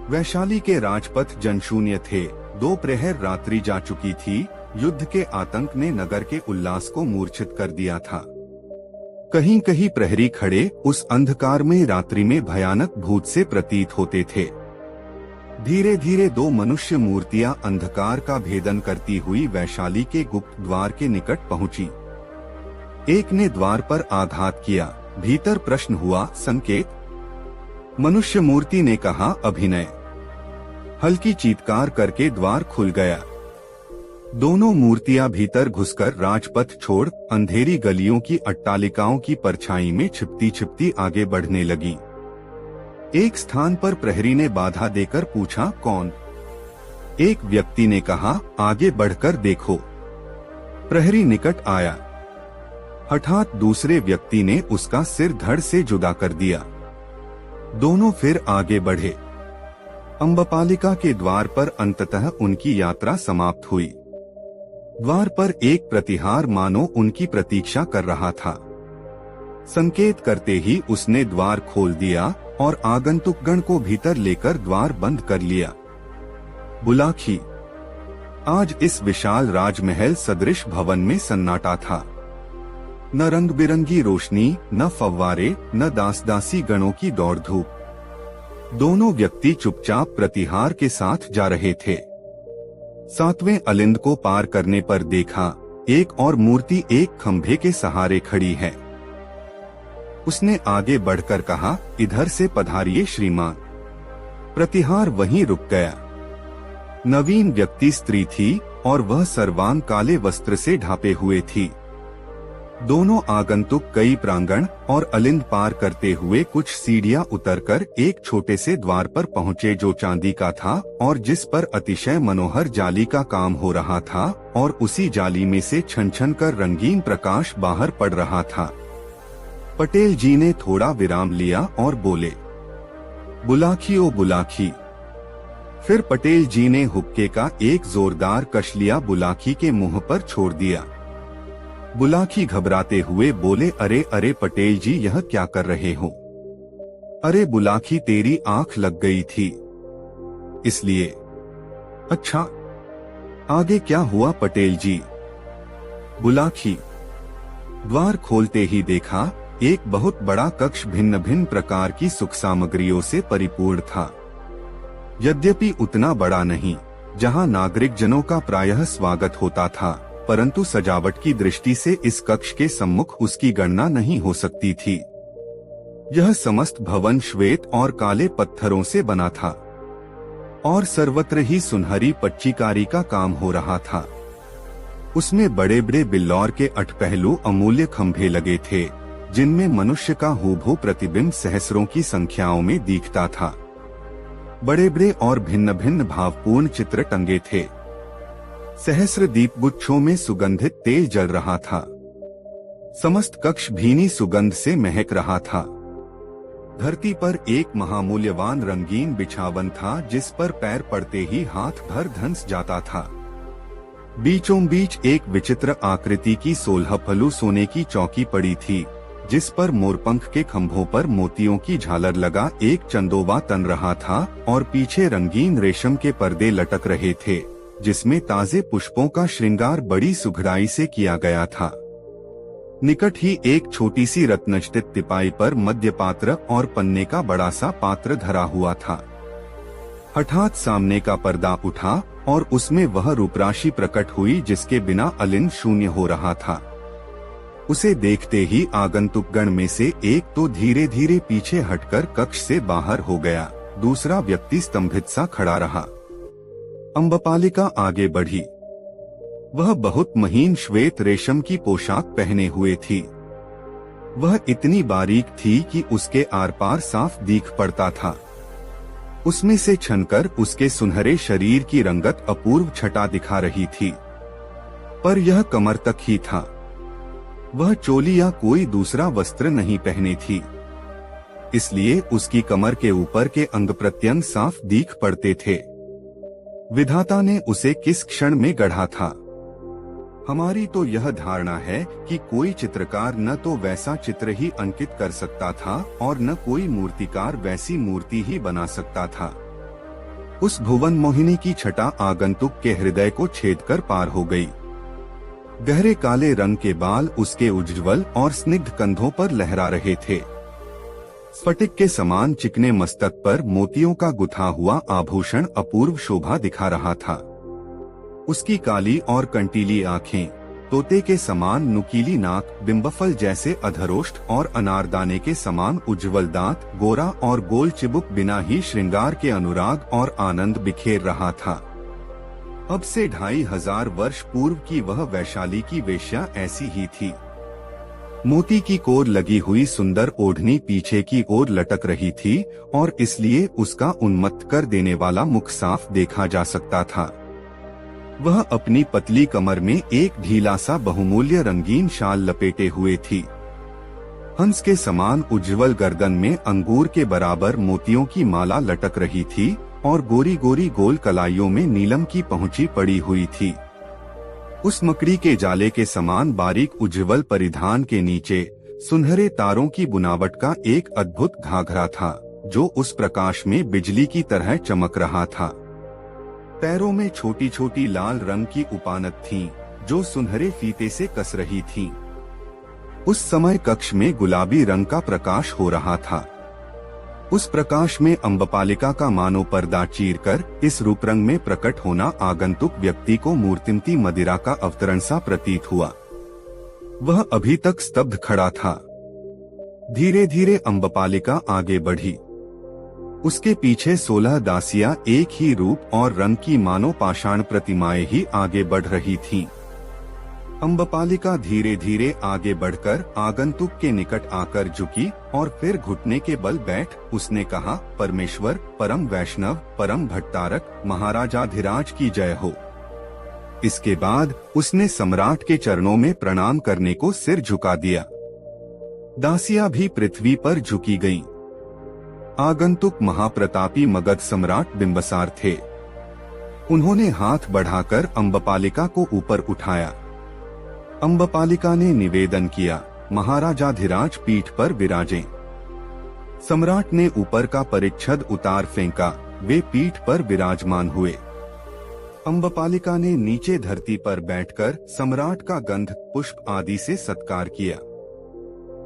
Speaker 1: वैशाली के राजपथ जनशून्य थे। 2 प्रहर रात्रि जा चुकी थी। युद्ध के आतंक ने नगर के उल्लास को मूर्छित कर दिया था। कहीं कहीं प्रहरी खड़े उस अंधकार में रात्रि में भयानक भूत से प्रतीत होते थे। धीरे धीरे 2 मनुष्य मूर्तियां अंधकार का भेदन करती हुई वैशाली के गुप्त द्वार के निकट पहुंची। एक ने द्वार पर आघात किया। भीतर प्रश्न हुआ, संकेत। मनुष्य मूर्ति ने कहा, अभिनय। हल्की चीत्कार करके द्वार खुल गया। दोनों मूर्तियां भीतर घुसकर राजपथ छोड़ अंधेरी गलियों की अट्टालिकाओं की परछाई में छिपती छिपती आगे बढ़ने लगी। एक स्थान पर प्रहरी ने बाधा देकर पूछा, कौन? एक व्यक्ति ने कहा, आगे बढ़कर देखो। प्रहरी निकट आया। हठात दूसरे व्यक्ति ने उसका सिर धड़ से जुदा कर दिया। दोनों फिर आगे बढ़े। अम्बपालिका के द्वार पर अंततः उनकी यात्रा समाप्त हुई। द्वार पर एक प्रतिहार मानो उनकी प्रतीक्षा कर रहा था। संकेत करते ही उसने द्वार खोल दिया और आगंतुकगण को भीतर लेकर द्वार बंद कर लिया। बुलाखी। आज इस विशाल राजमहल सदृश भवन में सन्नाटा था। न रंग बिरंगी रोशनी, न फव्वारे, न दासदासी गणों की दौड़ धूप। दोनों व्यक्ति चुपचाप प्रतिहार के साथ जा रहे थे। 7वें अलिंद को पार करने पर देखा, एक और मूर्ति एक खंभे के सहारे खड़ी है। उसने आगे बढ़कर कहा, इधर से पधारिए श्रीमान। प्रतिहार वहीं रुक गया। नवीन व्यक्ति स्त्री थी और वह सर्वांग काले वस्त्र से ढापे हुए थी। दोनों आगंतुक कई प्रांगण और अलिंद पार करते हुए कुछ सीढ़ियां उतरकर एक छोटे से द्वार पर पहुंचे जो चांदी का था और जिस पर अतिशय मनोहर जाली का काम हो रहा था और उसी जाली में से छन छन कर रंगीन प्रकाश बाहर पड़ रहा था। पटेल जी ने थोड़ा विराम लिया और बोले, बुलाखी ओ बुलाखी। फिर पटेल जी ने हुक्के का एक जोरदार कश लिया बुलाखी के मुंह पर छोड़ दिया। बुलाखी घबराते हुए बोले, अरे अरे पटेल जी, यह क्या कर रहे हो? अरे बुलाखी, तेरी आंख लग गई थी इसलिए। अच्छा, आगे क्या हुआ पटेल जी? बुलाखी। द्वार खोलते ही देखा एक बहुत बड़ा कक्ष भिन्न भिन्न प्रकार की सुख सामग्रियों से परिपूर्ण था। यद्यपि उतना बड़ा नहीं जहां नागरिक जनों का प्रायः स्वागत होता था, परंतु सजावट की दृष्टि से इस कक्ष के सम्मुख उसकी गणना नहीं हो सकती थी। यह समस्त भवन श्वेत और काले पत्थरों से बना था और सर्वत्र ही सुनहरी पच्चीकारी का काम हो रहा था। उसमें बड़े बड़े बिल्लौर के 8 पहलू अमूल्य खंभे लगे थे जिनमें मनुष्य का हूबहू प्रतिबिंब सहस्रों की संख्याओं में दिखता था। बड़े बड़े और भिन्न भिन्न भावपूर्ण चित्र टंगे थे। सहस्र दीप गुच्छों में सुगंधित तेल जल रहा था। समस्त कक्ष भीनी सुगंध से महक रहा था। धरती पर एक महामूल्यवान रंगीन बिछावन था जिस पर पैर पड़ते ही हाथ भर धंस जाता था। बीचों बीच एक विचित्र आकृति की 16 फलू सोने की चौकी पड़ी थी जिस पर मोरपंख के खंभों पर मोतियों की झालर लगा एक चंदोबा तन रहा था और पीछे रंगीन रेशम के पर्दे लटक रहे थे जिसमें ताजे पुष्पों का श्रृंगार बड़ी सुघड़ाई से किया गया था। निकट ही एक छोटी सी रत्नजटित टिपाई पर मध्य पात्र और पन्ने का बड़ा सा पात्र धरा हुआ था। हठात सामने का पर्दा उठा और उसमें वह रूपराशि प्रकट हुई जिसके बिना अलिंद शून्य हो रहा था। उसे देखते ही आगंतुकगण में से एक तो धीरे धीरे पीछे हटकर कक्ष से बाहर हो गया, दूसरा व्यक्ति स्तंभित सा खड़ा रहा। अम्बपालिका आगे बढ़ी। वह बहुत महीन श्वेत रेशम की पोशाक पहने हुए थी। वह इतनी बारीक थी कि उसके आर पार साफ दिख पड़ता था। उसमें से छनकर उसके सुनहरे शरीर की रंगत अपूर्व छटा दिखा रही थी, पर यह कमर तक ही था। वह चोली या कोई दूसरा वस्त्र नहीं पहने थी, इसलिए उसकी कमर के ऊपर के अंग प्रत्यंग साफ दिख पड़ते थे। विधाता ने उसे किस क्षण में गढ़ा था? हमारी तो यह धारणा है कि कोई चित्रकार न तो वैसा चित्र ही अंकित कर सकता था और न कोई मूर्तिकार वैसी मूर्ति ही बना सकता था। उस भुवन मोहिनी की छटा आगंतुक के हृदय को छेदकर पार हो गई। गहरे काले रंग के बाल उसके उज्ज्वल और स्निग्ध कंधों पर लहरा रहे थे। स्फटिक के समान चिकने मस्तक पर मोतियों का गुथा हुआ आभूषण अपूर्व शोभा दिखा रहा था। उसकी काली और कंटीली आंखें, तोते के समान नुकीली नाक, बिंबफल जैसे अधरोष्ठ और अनारदाने के समान उज्ज्वल दांत, गोरा और गोल चिबुक बिना ही श्रृंगार के अनुराग और आनंद बिखेर रहा था। अब से 2500 वर्ष पूर्व की वह वैशाली की वेश्या ऐसी ही थी। मोती की कोर लगी हुई सुंदर ओढ़नी पीछे की ओर लटक रही थी और इसलिए उसका उन्मत्त कर देने वाला मुख साफ देखा जा सकता था। वह अपनी पतली कमर में एक ढीला सा बहुमूल्य रंगीन शाल लपेटे हुए थी। हंस के समान उज्ज्वल गर्दन में अंगूर के बराबर मोतियों की माला लटक रही थी और गोरी गोरी गोल कलाइयों में नीलम की पहुंची पड़ी हुई थी। उस मकड़ी के जाले के समान बारीक उज्ज्वल परिधान के नीचे सुनहरे तारों की बुनावट का एक अद्भुत घाघरा था, जो उस प्रकाश में बिजली की तरह चमक रहा था। पैरों में छोटी छोटी लाल रंग की उपानत थीं, जो सुनहरे फीते से कस रही थीं। उस समय कक्ष में गुलाबी रंग का प्रकाश हो रहा था। उस प्रकाश में अम्बपालिका का मानो पर्दा चीरकर इस रूप रंग में प्रकट होना आगंतुक व्यक्ति को मूर्तिमती मदिरा का अवतरण सा प्रतीत हुआ। वह अभी तक स्तब्ध खड़ा था। धीरे धीरे अम्बपालिका आगे बढ़ी। उसके पीछे 16 दासियां एक ही रूप और रंग की मानो पाषाण प्रतिमाएं ही आगे बढ़ रही थीं। अम्बपालिका धीरे धीरे आगे बढ़कर आगंतुक के निकट आकर झुकी और फिर घुटने के बल बैठ उसने कहा, परमेश्वर, परम वैष्णव, परम भट्टारक, महाराजाधिराज की जय हो। इसके बाद उसने सम्राट के चरणों में प्रणाम करने को सिर झुका दिया। दासियां भी पृथ्वी पर झुकी गईं। आगंतुक महाप्रतापी मगध सम्राट बिंबसार थे। उन्होंने हाथ बढ़ाकर अम्बपालिका को ऊपर उठाया। अम्बपालिका ने निवेदन किया, महाराजाधिराज पीठ पर विराजें। सम्राट ने ऊपर का परिच्छद उतार फेंका। वे पीठ पर विराजमान हुए। अम्बपालिका ने नीचे धरती पर बैठकर सम्राट का गंध, पुष्प आदि से सत्कार किया।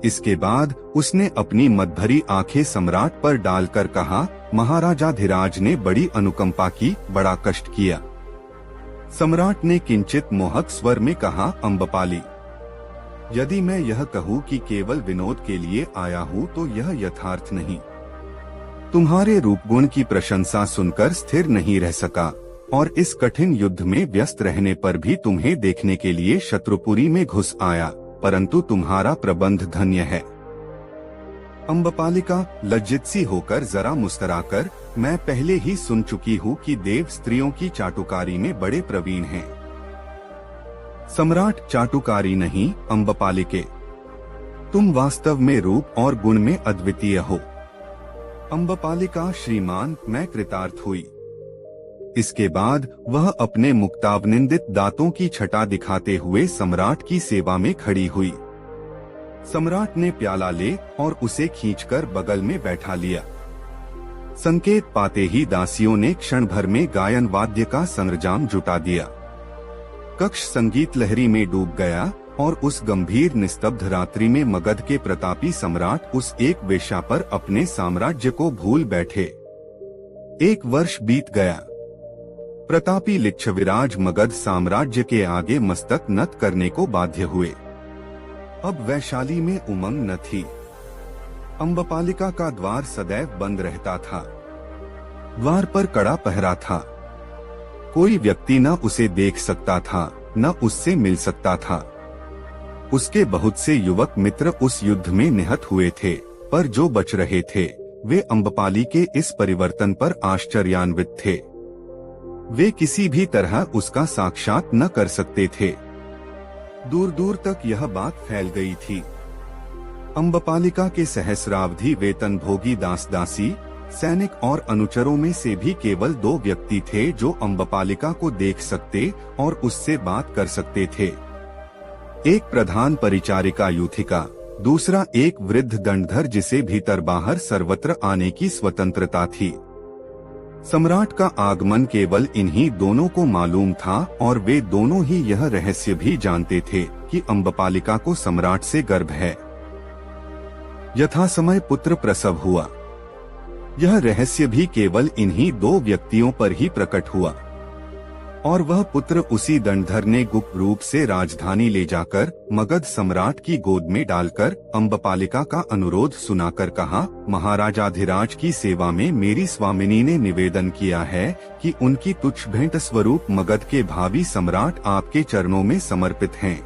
Speaker 1: इसके बाद उसने अपनी मदभरी आंखें सम्राट पर डालकर कहा, महाराजाधिराज ने बड़ी अनुकंपा की, बड़ा कष्ट किया। सम्राट ने किंचित मोहक स्वर में कहा, अम्बपाली, यदि मैं यह कहूँ कि केवल विनोद के लिए आया हूँ तो यह यथार्थ नहीं। तुम्हारे रूपगुण की प्रशंसा सुनकर स्थिर नहीं रह सका और इस कठिन युद्ध में व्यस्त रहने पर भी तुम्हें देखने के लिए शत्रुपुरी में घुस आया, परंतु तुम्हारा प्रबंध धन्य है। अम्बपालिका लज्जित सी होकर जरा मुस्कुराकर, मैं पहले ही सुन चुकी हूँ कि देव स्त्रियों की चाटुकारी में बड़े प्रवीण हैं। सम्राट चाटुकारी नहीं अम्बपालिके, तुम वास्तव में रूप और गुण में अद्वितीय हो। अम्बपालिका, श्रीमान, मैं कृतार्थ हुई। इसके बाद वह अपने मुक्तावनिंदित दांतों की छटा दिखाते हुए सम्राट की सेवा में खड़ी हुई। सम्राट ने प्याला ले और उसे खींचकर बगल में बैठा लिया। संकेत पाते ही दासियों ने क्षण भर में गायन वाद्य का सरंजाम जुटा दिया। कक्ष संगीत लहरी में डूब गया और उस गंभीर निस्तब्ध रात्रि में मगध के प्रतापी सम्राट उस एक वेश्या पर अपने साम्राज्य को भूल बैठे। 1 वर्ष बीत गया। प्रतापी लिच्छविराज मगध साम्राज्य के आगे मस्तक नत करने को बाध्य हुए। अब वैशाली में उमंग न थी। अम्बपालिका का द्वार सदैव बंद रहता था। द्वार पर कड़ा पहरा था। कोई व्यक्ति न उसे देख सकता था, न उससे मिल सकता था। उसके बहुत से युवक मित्र उस युद्ध में निहत हुए थे, पर जो बच रहे थे वे अम्बपाली के इस परिवर्तन पर आश्चर्यान्वित थे। वे किसी भी तरह उसका साक्षात न कर सकते थे। दूर दूर तक यह बात फैल गई थी। अम्बपालिका के सहस्रावधि वेतन भोगी दास दासी, सैनिक और अनुचरों में से भी केवल 2 व्यक्ति थे जो अम्बपालिका को देख सकते और उससे बात कर सकते थे। एक प्रधान परिचारिका यूथिका, दूसरा एक वृद्ध दंडधर जिसे भीतर बाहर सर्वत्र आने की स्वतंत्रता थी। सम्राट का आगमन केवल इन्हीं दोनों को मालूम था और वे दोनों ही यह रहस्य भी जानते थे कि अम्बपालिका को सम्राट से गर्भ है। यथासमय पुत्र प्रसव हुआ। यह रहस्य भी केवल इन्हीं 2 व्यक्तियों पर ही प्रकट हुआ और वह पुत्र उसी दंडधर ने गुप्त रूप से राजधानी ले जाकर मगध सम्राट की गोद में डालकर अम्बपालिका का अनुरोध सुनाकर कहा, महाराजाधिराज की सेवा में मेरी स्वामिनी ने निवेदन किया है कि उनकी तुच्छ भेंट स्वरूप मगध के भावी सम्राट आपके चरणों में समर्पित हैं।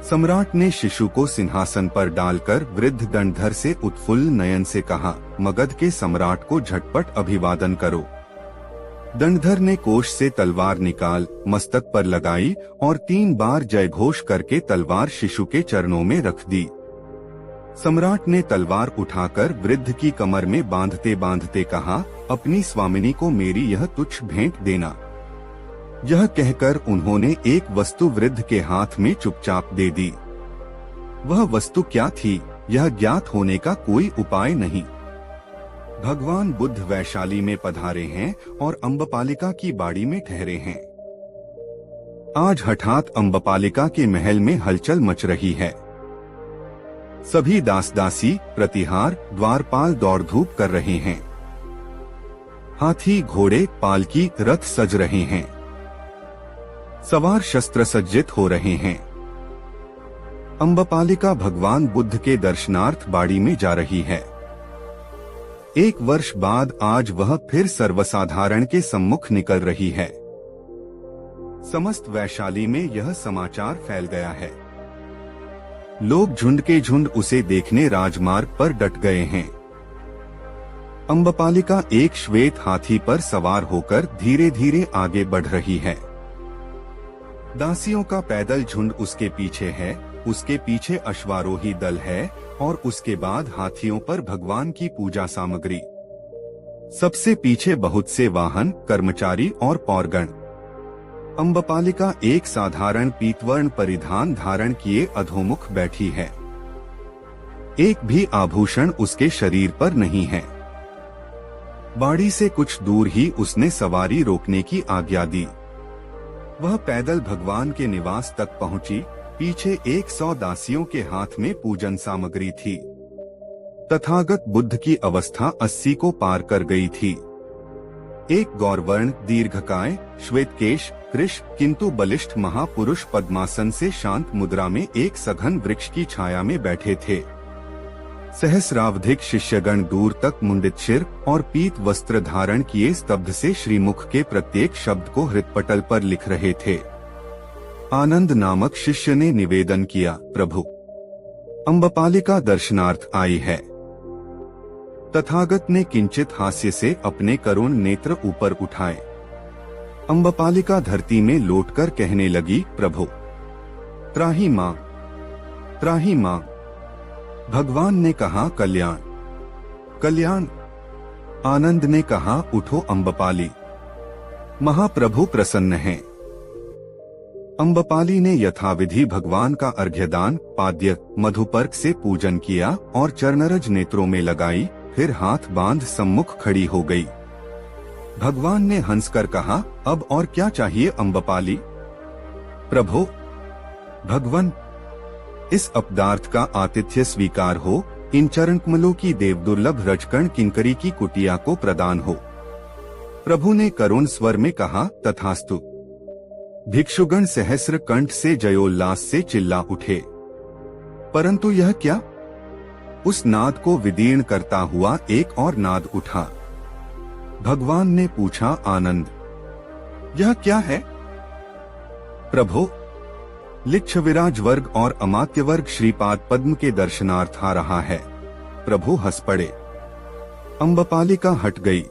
Speaker 1: सम्राट ने शिशु को सिंहासन पर डालकर वृद्ध दंडधर से उत्फुल्ल नयन से कहा, मगध के सम्राट को झटपट अभिवादन करो। दंडधर ने कोष से तलवार निकाल मस्तक पर लगाई और 3 बार जयघोष करके तलवार शिशु के चरणों में रख दी। सम्राट ने तलवार उठाकर वृद्ध की कमर में बांधते बांधते कहा, अपनी स्वामिनी को मेरी यह तुच्छ भेंट देना। यह कहकर उन्होंने एक वस्तु वृद्ध के हाथ में चुपचाप दे दी। वह वस्तु क्या थी, यह ज्ञात होने का कोई उपाय नहीं। भगवान बुद्ध वैशाली में पधारे हैं और अम्बपालिका की बाड़ी में ठहरे हैं। आज हठात अम्बपालिका के महल में हलचल मच रही है। सभी दास दासी, प्रतिहार, द्वारपाल दौड़ धूप कर रहे हैं। हाथी, घोड़े, पालकी, रथ सज रहे हैं। सवार शस्त्र सज्जित हो रहे हैं। अम्बपालिका भगवान बुद्ध के दर्शनार्थ बाड़ी में जा रही है। 1 वर्ष बाद आज वह फिर सर्वसाधारण के सम्मुख निकल रही है। समस्त वैशाली में यह समाचार फैल गया है। लोग झुंड के झुंड उसे देखने राजमार्ग पर डट गए हैं। अम्बपालिका एक श्वेत हाथी पर सवार होकर धीरे धीरे आगे बढ़ रही है। दासियों का पैदल झुंड उसके पीछे है, उसके पीछे अश्वारोही दल है और उसके बाद हाथियों पर भगवान की पूजा सामग्री। सबसे पीछे बहुत से वाहन, कर्मचारी और पौरगण। अम्बपालिका एक साधारण पीतवर्ण परिधान धारण किए अधोमुख बैठी है। एक भी आभूषण उसके शरीर पर नहीं है। बाड़ी से कुछ दूर ही उसने सवारी रोकने की आज्ञा दी। वह पैदल भगवान के निवास तक पहुंची। पीछे 100 दासियों के हाथ में पूजन सामग्री थी। तथागत बुद्ध की अवस्था 80 को पार कर गई थी। एक गौरवर्ण, दीर्घकाय, श्वेतकेश, कृश किंतु बलिष्ठ महापुरुष पद्मासन से शांत मुद्रा में एक सघन वृक्ष की छाया में बैठे थे। सहस्रावधिक शिष्यगण दूर तक मुंडित सिर और पीत वस्त्र धारण किए स्तब्ध से श्रीमुख के प्रत्येक शब्द को हृदपटल पर लिख रहे थे। आनंद नामक शिष्य ने निवेदन किया, प्रभु, अम्बपालिका दर्शनार्थ आई है। तथागत ने किंचित हास्य से अपने करुण नेत्र ऊपर उठाए। अम्बपालिका धरती में लौटकर कहने लगी, प्रभु, त्राही मां, त्राही मां। भगवान ने कहा, कल्याण, कल्याण। आनंद ने कहा, उठो अम्बपाली, महाप्रभु प्रसन्न हैं। अम्बपाली ने यथाविधि भगवान का अर्घ्यदान, पाद्य, मधुपर्क से पूजन किया और चरणरज नेत्रों में लगाई, फिर हाथ बांध सम्मुख खड़ी हो गई। भगवान ने हंसकर कहा, अब और क्या चाहिए अम्बपाली? प्रभु, भगवन, इस अपदार्थ का आतिथ्य स्वीकार हो, इन चरण कमलों की देवदुर्लभ रजकण किंकरी की कुटिया को प्रदान हो। प्रभु ने करुण स्वर में कहा, तथास्तु। भिक्षुगण सहस्र कंठ से जयोल्लास से चिल्ला उठे। परंतु यह क्या? उस नाद को विदीर्ण करता हुआ एक और नाद उठा। भगवान ने पूछा, आनंद, यह क्या है? प्रभु, लिच्छविराज वर्ग और अमात्य वर्ग श्रीपाद पद्म के दर्शनार्थ आ रहा है। प्रभु हंस पड़े। अम्बपालिका हट गई।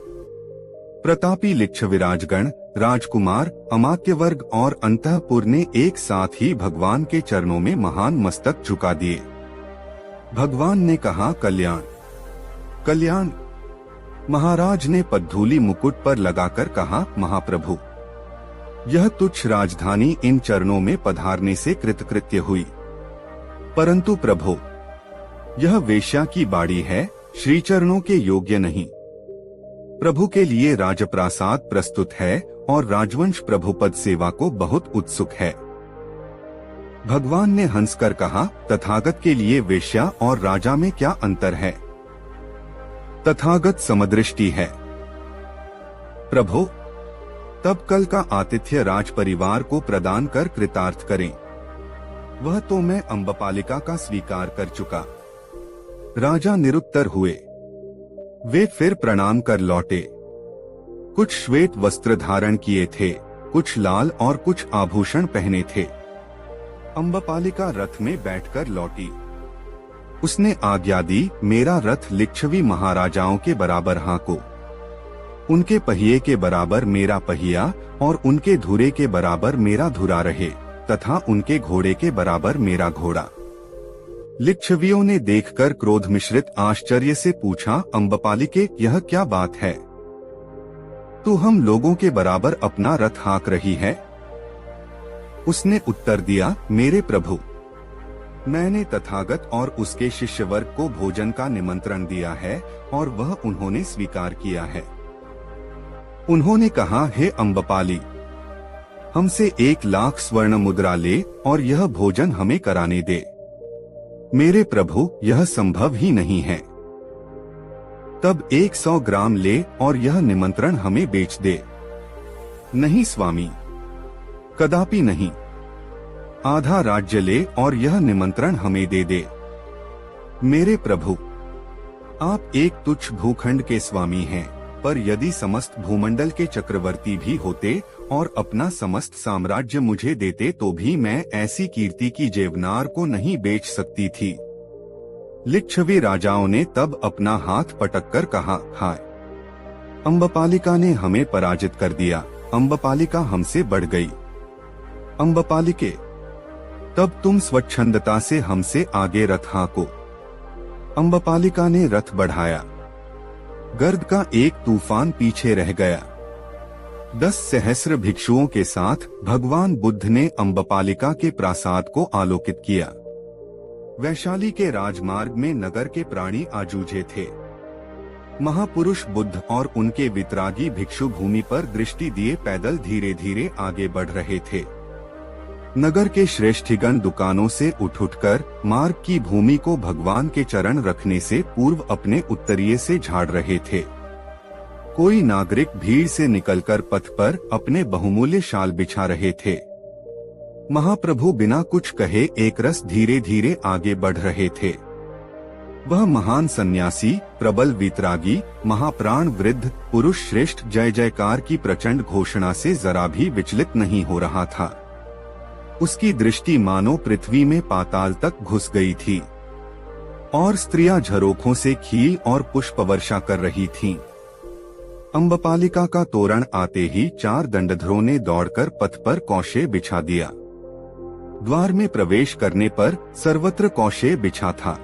Speaker 1: प्रतापी लिच्छविराजगण, राजकुमार, अमात्य वर्ग और अंतःपुर ने एक साथ ही भगवान के चरणों में महान मस्तक झुका दिए। भगवान ने कहा, कल्याण कल्याण। महाराज ने पद्धूली मुकुट पर लगाकर कहा, महाप्रभु, यह तुच्छ राजधानी इन चरणों में पधारने से कृतकृत्य हुई। परंतु प्रभु, यह वेश्या की बाड़ी है, श्री चरणों के योग्य नहीं। प्रभु के लिए राजप्रासाद प्रस्तुत है और राजवंश प्रभुपद सेवा को बहुत उत्सुक है। भगवान ने हंसकर कहा, तथागत के लिए वेश्या और राजा में क्या अंतर है? तथागत समदृष्टि है। प्रभु, तब कल का आतिथ्य राज परिवार को प्रदान कर कृतार्थ करें। वह तो मैं अम्बपालिका का स्वीकार कर चुका। राजा निरुत्तर हुए। वे फिर प्रणाम कर लौटे। कुछ श्वेत वस्त्र धारण किए थे, कुछ लाल और कुछ आभूषण पहने थे। अम्बपालिका रथ में बैठकर लौटी। उसने आज्ञा दी, मेरा रथ लिच्छवी महाराजाओं के बराबर हाँको। उनके पहिए के बराबर मेरा पहिया और उनके धुरे के बराबर मेरा धुरा रहे, तथा उनके घोड़े के बराबर मेरा घोड़ा। लिच्छवियों ने देखकर क्रोध मिश्रित आश्चर्य से पूछा, अम्बपालिके, यह क्या बात है? तू हम लोगों के बराबर अपना रथ हाँक रही है? उसने उत्तर दिया, मेरे प्रभु, मैंने तथागत और उसके शिष्य वर्ग को भोजन का निमंत्रण दिया है और वह उन्होंने स्वीकार किया है। उन्होंने कहा, हे अम्बपाली, हमसे 1,00,000 स्वर्ण मुद्रा ले और यह भोजन हमें कराने दे। मेरे प्रभु, यह संभव ही नहीं है। तब 100 ग्राम ले और यह निमंत्रण हमें बेच दे। नहीं स्वामी, कदापि नहीं। आधा राज्य ले और यह निमंत्रण हमें दे दे। मेरे प्रभु, आप एक तुच्छ भूखंड के स्वामी हैं, पर यदि समस्त भूमंडल के चक्रवर्ती भी होते और अपना समस्त साम्राज्य मुझे देते तो भी मैं ऐसी कीर्ति की जेवनार को नहीं बेच सकती थी। लिच्छवी राजाओं ने तब अपना हाथ पटककर कहा, हाय, अम्बपालिका ने हमें पराजित कर दिया। अम्बपालिका हमसे बढ़ गई। अम्बपालिके, तब तुम स्वच्छंदता से हमसे आगे रथ हाँको। अम्बपालिका ने रथ बढ़ाया। गर्द का एक तूफान पीछे रह गया। 10 सहस्र भिक्षुओं के साथ भगवान बुद्ध ने अम्बपालिका के प्रासाद को आलोकित किया। वैशाली के राजमार्ग में नगर के प्राणी आजूझे थे। महापुरुष बुद्ध और उनके वितरागी भिक्षु भूमि पर दृष्टि दिए पैदल धीरे धीरे आगे बढ़ रहे थे। नगर के श्रेष्ठीगण दुकानों से उठकर मार्ग की भूमि को भगवान के चरण रखने से पूर्व अपने उत्तरीय से झाड़ रहे थे। कोई नागरिक भीड़ से निकलकर पथ पर अपने बहुमूल्य शाल बिछा रहे थे। महाप्रभु बिना कुछ कहे एकरस धीरे धीरे आगे बढ़ रहे थे। वह महान सन्यासी, प्रबल वितरागी, महाप्राण वृद्ध पुरुष श्रेष्ठ जय जयकार की प्रचंड घोषणा से जरा भी विचलित नहीं हो रहा था। उसकी दृष्टि मानो पृथ्वी में पाताल तक घुस गई थी और स्त्रियां झरोखों से खील और पुष्प वर्षा कर रही थीं। अम्बपालिका का तोरण आते ही 4 दंडधरों ने दौड़कर पथ पर कौशे बिछा दिया। द्वार में प्रवेश करने पर सर्वत्र कौशे बिछा था।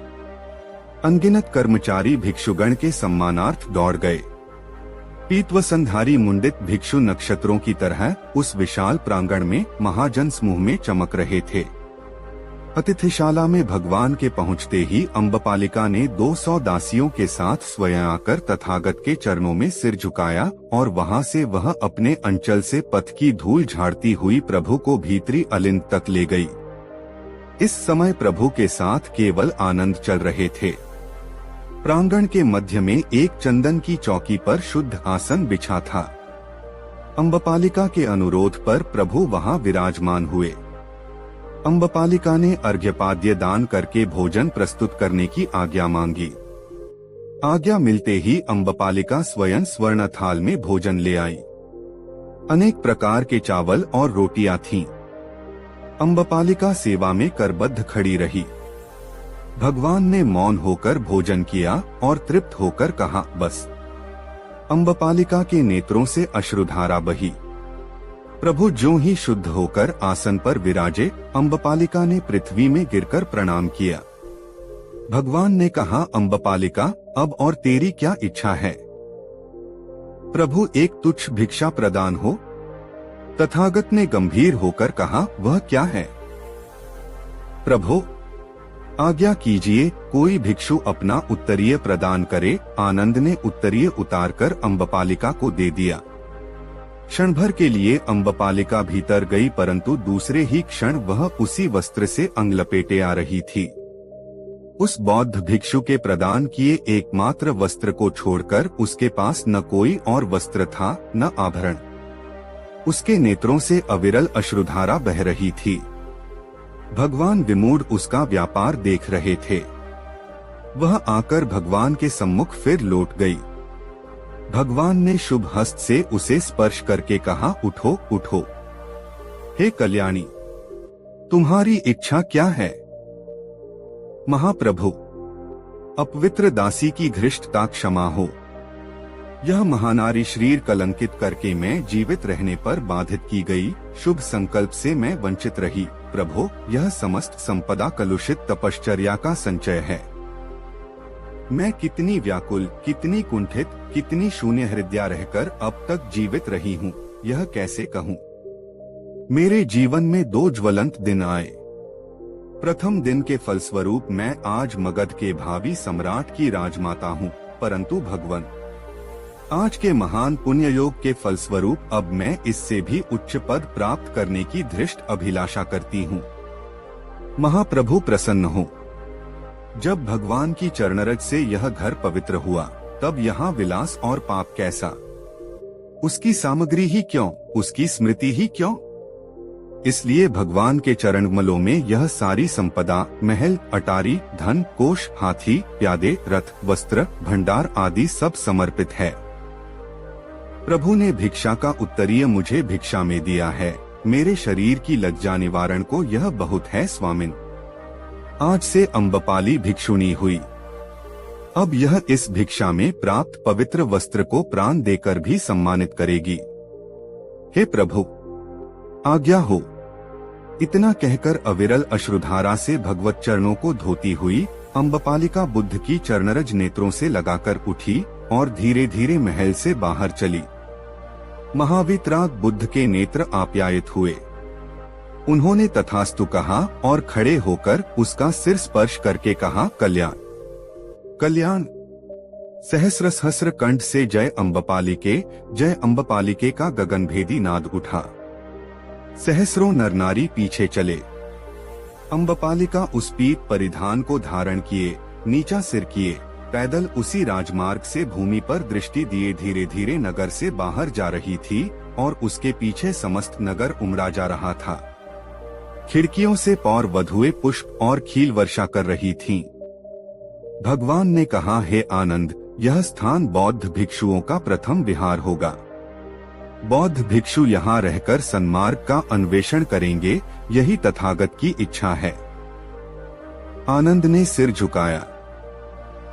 Speaker 1: अनगिनत कर्मचारी भिक्षुगण के सम्मानार्थ दौड़ गए। पीतवसंधारी मुंडित भिक्षु नक्षत्रों की तरह उस विशाल प्रांगण में महाजन समूह में चमक रहे थे। अतिथिशाला में भगवान के पहुंचते ही अम्बपालिका ने 200 दासियों के साथ स्वयं आकर तथागत के चरणों में सिर झुकाया और वहां से वह अपने अंचल से पथ की धूल झाड़ती हुई प्रभु को भीतरी अलिंद तक ले गई। इस समय प्रभु के साथ केवल आनंद चल रहे थे। प्रांगण के मध्य में एक चंदन की चौकी पर शुद्ध आसन बिछा था। अम्बपालिका के अनुरोध पर प्रभु वहां विराजमान हुए। अम्बपालिका ने अर्घ्यपाद्य दान करके भोजन प्रस्तुत करने की आज्ञा मांगी। आज्ञा मिलते ही अम्बपालिका स्वयं स्वर्ण थाल में भोजन ले आई। अनेक प्रकार के चावल और रोटियां थीं। अम्बपालिका सेवा में करबद्ध खड़ी रही। भगवान ने मौन होकर भोजन किया और तृप्त होकर कहा, बस। अम्बपालिका के नेत्रों से अश्रुधारा बही। प्रभु ज्यों ही शुद्ध होकर आसन पर विराजे, अम्बपालिका ने पृथ्वी में गिरकर प्रणाम किया। भगवान ने कहा, अम्बपालिका, अब और तेरी क्या इच्छा है? प्रभु, एक तुच्छ भिक्षा प्रदान हो। तथागत ने गंभीर होकर कहा, वह क्या है? प्रभु, आज्ञा कीजिए, कोई भिक्षु अपना उत्तरीय प्रदान करे। आनंद ने उत्तरीय उतारकर अम्बपालिका को दे दिया। क्षण भर के लिए अम्बपालिका भीतर गई, परंतु दूसरे ही क्षण वह उसी वस्त्र से अंग लपेटे आ रही थी। उस बौद्ध भिक्षु के प्रदान किए एकमात्र वस्त्र को छोड़कर उसके पास न कोई और वस्त्र था, न आभरण। उसके नेत्रों से अविरल अश्रुधारा बह रही थी। भगवान विमूढ़ उसका व्यापार देख रहे थे। वह आकर भगवान के सम्मुख फिर लौट गई। भगवान ने शुभ हस्त से उसे स्पर्श करके कहा, उठो उठो। हे कल्याणी, तुम्हारी इच्छा क्या है? महाप्रभु, अपवित्र दासी की घृष्टता क्षमा हो। यह महानारी शरीर कलंकित करके मैं जीवित रहने पर बाधित की गई। शुभ संकल्प से मैं वंचित रही। प्रभु, यह समस्त संपदा कलुषित तपश्चर्या का संचय है। मैं कितनी व्याकुल, कितनी कुंठित, कितनी शून्य हृदया रहकर अब तक जीवित रही हूँ, यह कैसे कहूँ? मेरे जीवन में दो ज्वलंत दिन आए। प्रथम दिन के फलस्वरूप मैं आज मगध के भावी सम्राट की राजमाता हूँ, परंतु भगवान, आज के महान पुण्य योग के फलस्वरूप अब मैं इससे भी उच्च पद प्राप्त करने की धृष्ट अभिलाषा करती हूँ। महाप्रभु प्रसन्न हो। जब भगवान की चरणरज से यह घर पवित्र हुआ, तब यहाँ विलास और पाप कैसा? उसकी सामग्री ही क्यों, उसकी स्मृति ही क्यों? इसलिए भगवान के चरणकमलों में यह सारी संपदा, महल, अटारी, धन, कोष, हाथी, प्यादे, रथ, वस्त्र, भंडार आदि सब समर्पित है। प्रभु ने भिक्षा का उत्तरीय मुझे भिक्षा में दिया है। मेरे शरीर की लज्जा निवारण को यह बहुत है स्वामिन। आज से अम्बपाली भिक्षुणी हुई। अब यह इस भिक्षा में प्राप्त पवित्र वस्त्र को प्राण देकर भी सम्मानित करेगी। हे प्रभु, आज्ञा हो। इतना कहकर अविरल अश्रुधारा से भगवत चरणों को धोती हुई अम्बपालिका बुद्ध की चरणरज नेत्रों से लगाकर उठी और धीरे धीरे महल से बाहर चली। महावितराग बुद्ध के नेत्र आप्यायित हुए। उन्होंने तथास्तु कहा और खड़े होकर उसका सिर स्पर्श करके कहा, कल्याण कल्याण। सहस्र सहस्र कंठ से जय अम्बपालिके का गगनभेदी नाद उठा। सहस्रों नर नारी पीछे चले। अम्बपालिका उस पीत परिधान को धारण किए, नीचा सिर किए, पैदल उसी राजमार्ग से भूमि पर दृष्टि दिए धीरे धीरे नगर से बाहर जा रही थी और उसके पीछे समस्त नगर उमड़ा जा रहा था। खिड़कियों से पौर वधुएं पुष्प और खील वर्षा कर रही थीं। भगवान ने कहा, हे आनंद, यह स्थान बौद्ध भिक्षुओं का प्रथम विहार होगा। बौद्ध भिक्षु यहाँ रहकर सन्मार्ग का अन्वेषण करेंगे, यही तथागत की इच्छा है। आनंद ने सिर झुकाया।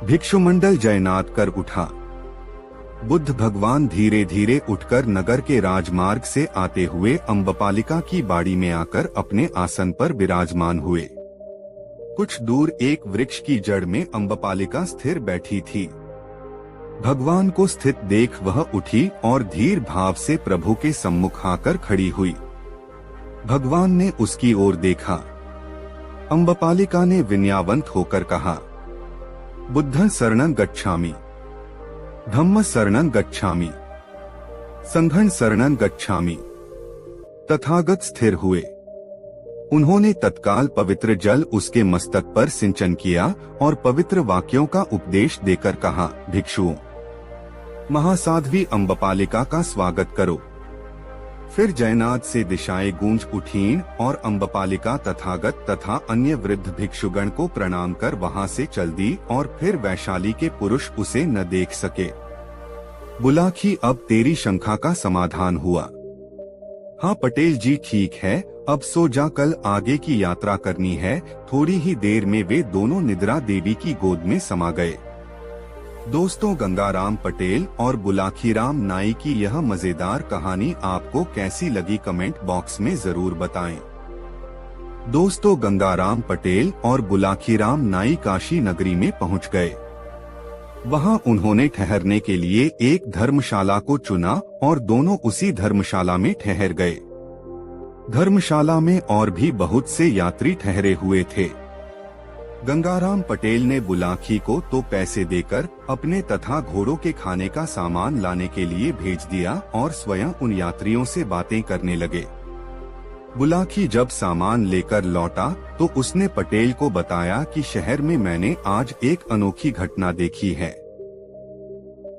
Speaker 1: भिक्षुमंडल जयनाद कर उठा। बुद्ध भगवान धीरे धीरे उठकर नगर के राजमार्ग से आते हुए अम्बपालिका की बाड़ी में आकर अपने आसन पर विराजमान हुए। कुछ दूर एक वृक्ष की जड़ में अम्बपालिका स्थिर बैठी थी। भगवान को स्थित देख वह उठी और धीर भाव से प्रभु के सम्मुख आकर खड़ी हुई। भगवान ने उसकी ओर देखा। अम्बपालिका ने विनयावंत होकर कहा, बुद्धं शरणं गच्छामि, धम्म शरणं गच्छामि, संघं शरणं गच्छामि। तथागत स्थिर हुए। उन्होंने तत्काल पवित्र जल उसके मस्तक पर सिंचन किया और पवित्र वाक्यों का उपदेश देकर कहा, भिक्षुओं, महासाध्वी अम्बपालिका का स्वागत करो। फिर जयनाद से दिशाएं गूंज उठीं और अम्बपालिका तथागत तथा अन्य वृद्ध भिक्षुगण को प्रणाम कर वहां से चल दी और फिर वैशाली के पुरुष उसे न देख सके। बुलाखी, अब तेरी शंका का समाधान हुआ। हाँ पटेल जी, ठीक है, अब सो जा, कल आगे की यात्रा करनी है। थोड़ी ही देर में वे दोनों निद्रा देवी की गोद में समा गए। दोस्तों, गंगाराम पटेल और बुलाखीराम नाई की यह मजेदार कहानी आपको कैसी लगी कमेंट बॉक्स में जरूर बताएं। दोस्तों, गंगाराम पटेल और बुलाखीराम नाई काशी नगरी में पहुंच गए। वहां उन्होंने ठहरने के लिए एक धर्मशाला को चुना और दोनों उसी धर्मशाला में ठहर गए। धर्मशाला में और भी बहुत से यात्री ठहरे हुए थे। गंगाराम पटेल ने बुलाखी को तो पैसे देकर अपने तथा घोड़ों के खाने का सामान लाने के लिए भेज दिया और स्वयं उन यात्रियों से बातें करने लगे। बुलाखी जब सामान लेकर लौटा तो उसने पटेल को बताया कि शहर में मैंने आज एक अनोखी घटना देखी है।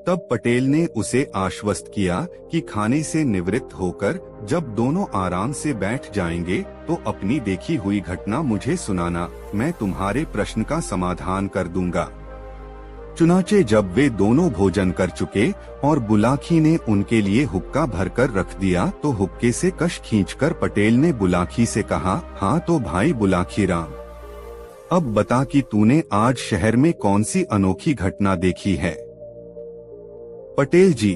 Speaker 1: तब पटेल ने उसे आश्वस्त किया कि खाने से निवृत्त होकर जब दोनों आराम से बैठ जाएंगे तो अपनी देखी हुई घटना मुझे सुनाना, मैं तुम्हारे प्रश्न का समाधान कर दूंगा। चुनाचे जब वे दोनों भोजन कर चुके और बुलाखी ने उनके लिए हुक्का भरकर रख दिया तो हुक्के से कश खींचकर पटेल ने बुलाखी से कहा, हाँ तो भाई बुलाखीराम, अब बता कि तूने आज शहर में कौन सी अनोखी घटना देखी है। पटेल जी,